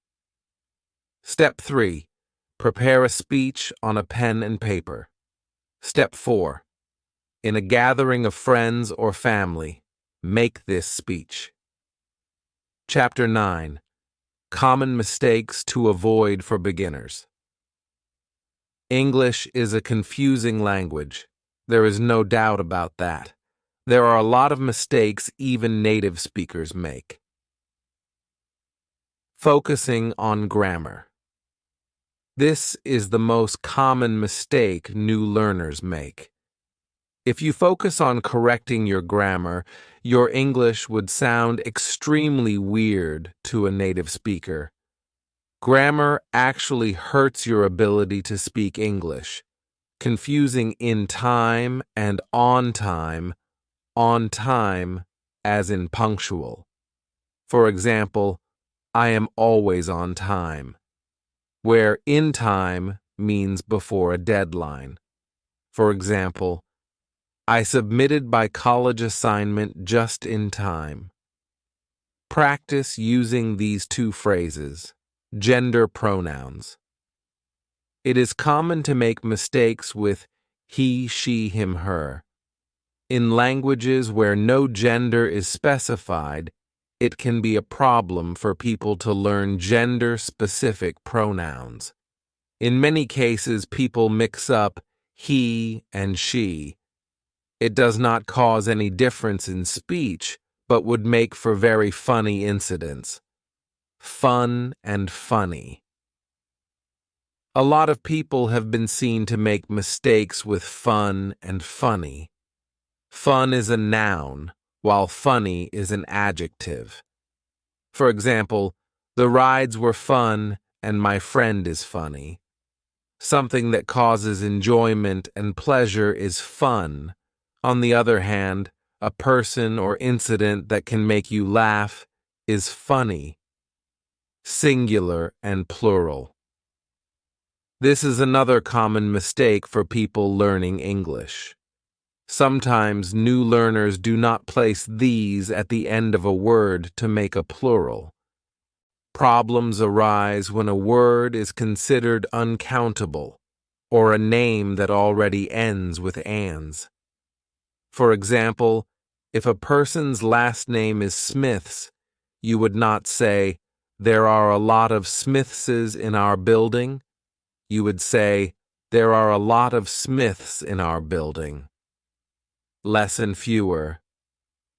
S1: Step 3. Prepare a speech on a pen and paper. Step 4. In a gathering of friends or family, make this speech. Chapter 9. Common mistakes to avoid for beginners. English is a confusing language. There is no doubt about that. There are a lot of mistakes even native speakers make. Focusing on grammar. This is the most common mistake new learners make. If you focus on correcting your grammar, your English would sound extremely weird to a native speaker. Grammar actually hurts your ability to speak English, confusing in time and on time as in punctual. For example, I am always on time, where in time means before a deadline. For example, I submitted my college assignment just in time. Practice using these two phrases. Gender pronouns. It is common to make mistakes with he, she, him, her. In languages where no gender is specified, it can be a problem for people to learn gender-specific pronouns. In many cases, people mix up he and she. It does not cause any difference in speech, but would make for very funny incidents. Fun and funny. A lot of people have been seen to make mistakes with fun and funny. Fun is a noun, while funny is an adjective. For example, the rides were fun and my friend is funny. Something that causes enjoyment and pleasure is fun. On the other hand, a person or incident that can make you laugh is funny. Singular and plural. This is another common mistake for people learning English. Sometimes new learners do not place these at the end of a word to make a plural. Problems arise when a word is considered uncountable, or a name that already ends with ans. For example, if a person's last name is Smiths, you would not say, "There are a lot of Smithses in our building." You would say, "There are a lot of Smiths in our building." Less and fewer.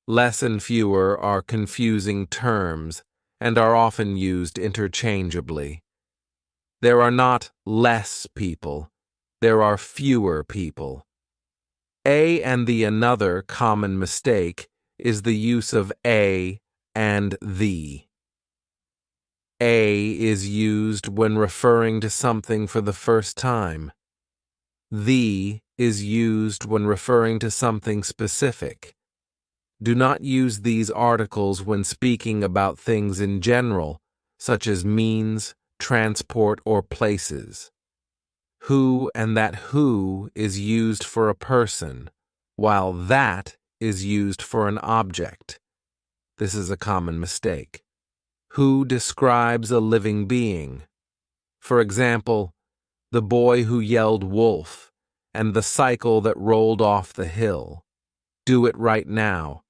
S1: Less and fewer are confusing terms and are often used interchangeably. There are not less people. There are fewer people. A and the another common mistake is the use of a and the. A is used when referring to something for the first time. The is used when referring to something specific. Do not use these articles when speaking about things in general, such as means, transport, or places. Who and that who is used for a person, while that is used for an object. This is a common mistake. Who describes a living being? For example, the boy who yelled wolf and the cycle that rolled off the hill. Do it right now.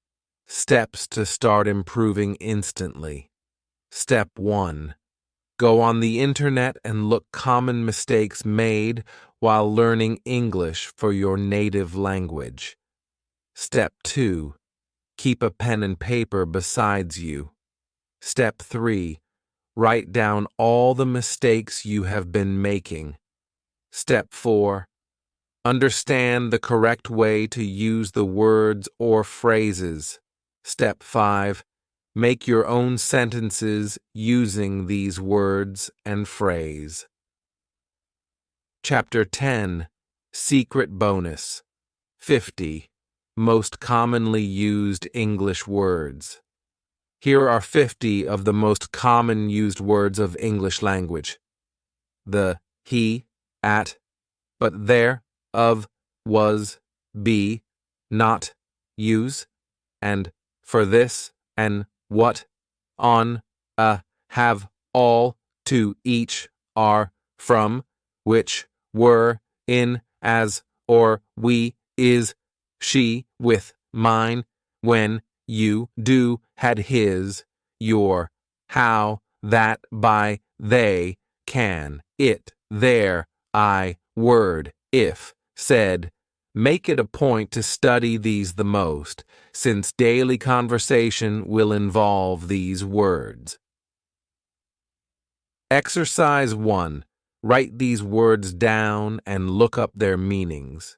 S1: Steps to start improving instantly. Step 1. Go on the internet and look common mistakes made while learning English for your native language. Step 2. Keep a pen and paper besides you. Step 3. Write down all the mistakes you have been making. Step 4. Understand the correct way to use the words or phrases. Step 5. Make your own sentences using these words and phrase. Chapter 10. Secret Bonus. 50. Most commonly used English words. Here are 50 of the most common used words of English language. The he, at, but there, of, was, be, not, use, and for this, and what, on, have, all, to, each, are, from, which, were, in, as, or, we, is, she, with, mine, when, you, do, had, his, your, how, that, by, they, can, it, their, I, word, if, said. Make it a point to study these the most, since daily conversation will involve these words. Exercise 1. Write these words down and look up their meanings.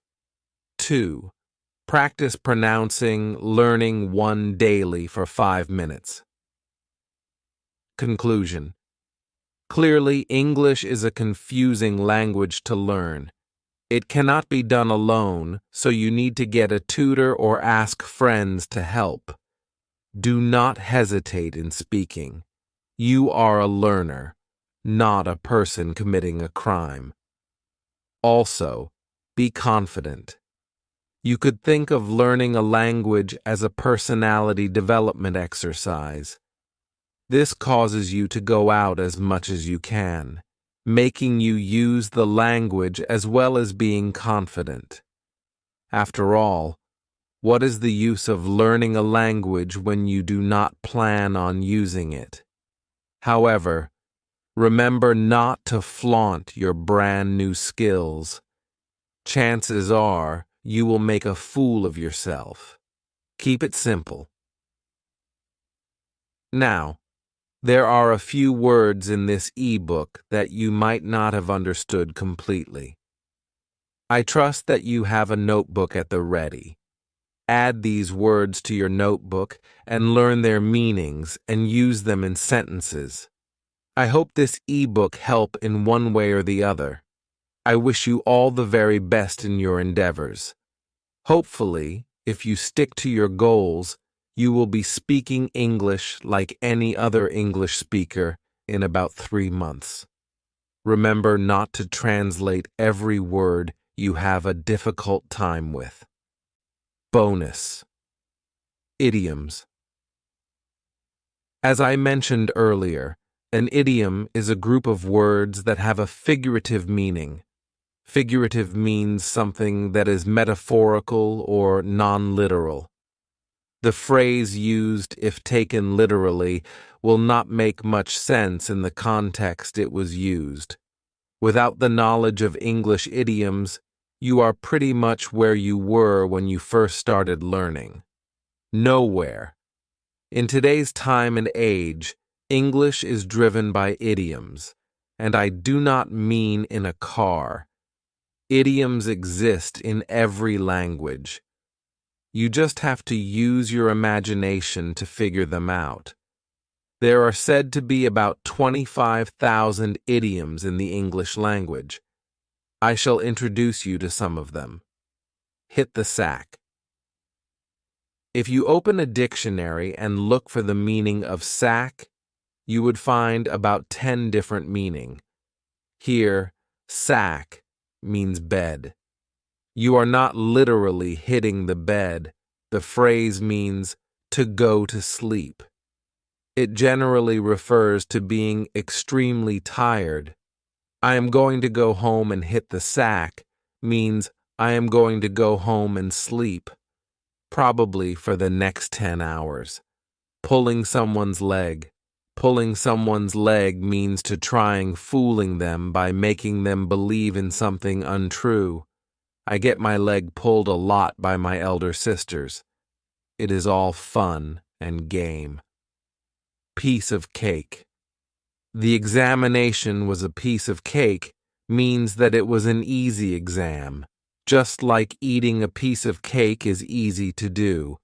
S1: 2. Practice pronouncing, learning one daily for 5 minutes. Conclusion. Clearly, English is a confusing language to learn. It cannot be done alone, so you need to get a tutor or ask friends to help. Do not hesitate in speaking. You are a learner, not a person committing a crime. Also, be confident. You could think of learning a language as a personality development exercise. This causes you to go out as much as you can, making you use the language as well as being confident. After all, what is the use of learning a language when you do not plan on using it? However, remember not to flaunt your brand new skills. Chances are you will make a fool of yourself. Keep it simple. Now, there are a few words in this ebook that you might not have understood completely. I trust that you have a notebook at the ready. Add these words to your notebook and learn their meanings and use them in sentences. I hope this ebook helped in one way or the other. I wish you all the very best in your endeavors. Hopefully, if you stick to your goals, you will be speaking English like any other English speaker in about 3 months. Remember not to translate every word you have a difficult time with. Bonus. Idioms. As I mentioned earlier, an idiom is a group of words that have a figurative meaning. Figurative means something that is metaphorical or non-literal. The phrase used, if taken literally, will not make much sense in the context it was used. Without the knowledge of English idioms, you are pretty much where you were when you first started learning. Nowhere. In today's time and age, English is driven by idioms, and I do not mean in a car. Idioms exist in every language. You just have to use your imagination to figure them out. There are said to be about 25,000 idioms in the English language. I shall introduce you to some of them. Hit the sack. If you open a dictionary and look for the meaning of sack, you would find about 10 different meanings. Here, sack means bed. You are not literally hitting the bed. The phrase means to go to sleep. It generally refers to being extremely tired. I am going to go home and hit the sack means I am going to go home and sleep, probably for the next 10 hours. Pulling someone's leg. Pulling someone's leg means to trying fooling them by making them believe in something untrue. I get my leg pulled a lot by my elder sisters. It is all fun and game. Piece of cake. The examination was a piece of cake means that it was an easy exam, just like eating a piece of cake is easy to do.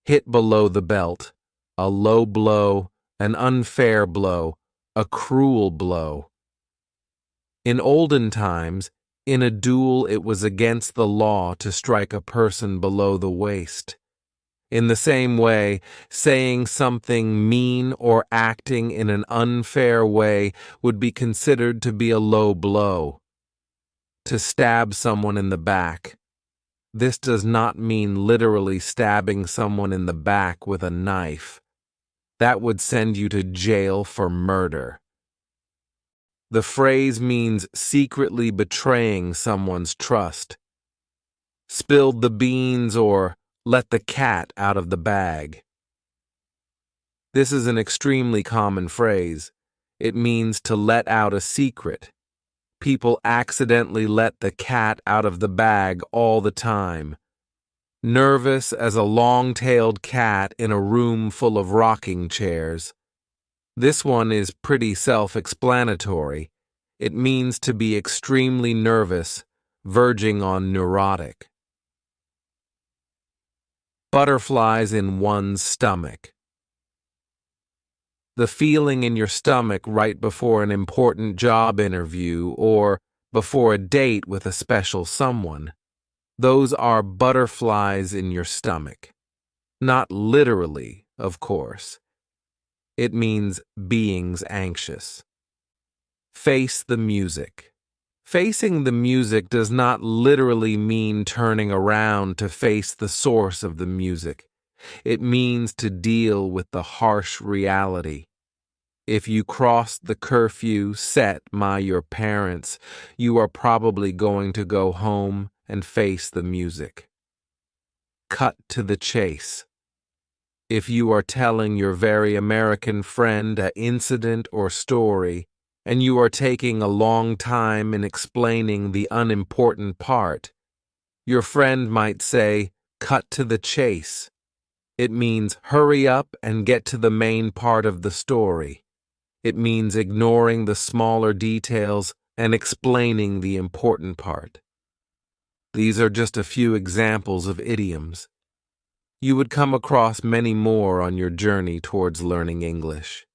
S1: Hit below the belt, a low blow, an unfair blow, a cruel blow. In olden times, in a duel it was against the law to strike a person below the waist. In the same way, saying something mean or acting in an unfair way would be considered to be a low blow. To stab someone in the back. This does not mean literally stabbing someone in the back with a knife. That would send you to jail for murder. The phrase means secretly betraying someone's trust. Spilled the beans or let the cat out of the bag. This is an extremely common phrase. It means to let out a secret. People accidentally let the cat out of the bag all the time. Nervous as a long-tailed cat in a room full of rocking chairs. This one is pretty self-explanatory. It means to be extremely nervous, verging on neurotic. Butterflies in one's stomach. The feeling in your stomach right before an important job interview or before a date with a special someone. Those are butterflies in your stomach. Not literally, of course. It means being anxious. Face the music. Facing the music does not literally mean turning around to face the source of the music. It means to deal with the harsh reality. If you crossed the curfew set by your parents, you are probably going to go home and face the music. Cut to the chase. If you are telling your very American friend an incident or story, and you are taking a long time in explaining the unimportant part, your friend might say, "Cut to the chase." It means hurry up and get to the main part of the story. It means ignoring the smaller details and explaining the important part. These are just a few examples of idioms. You would come across many more on your journey towards learning English.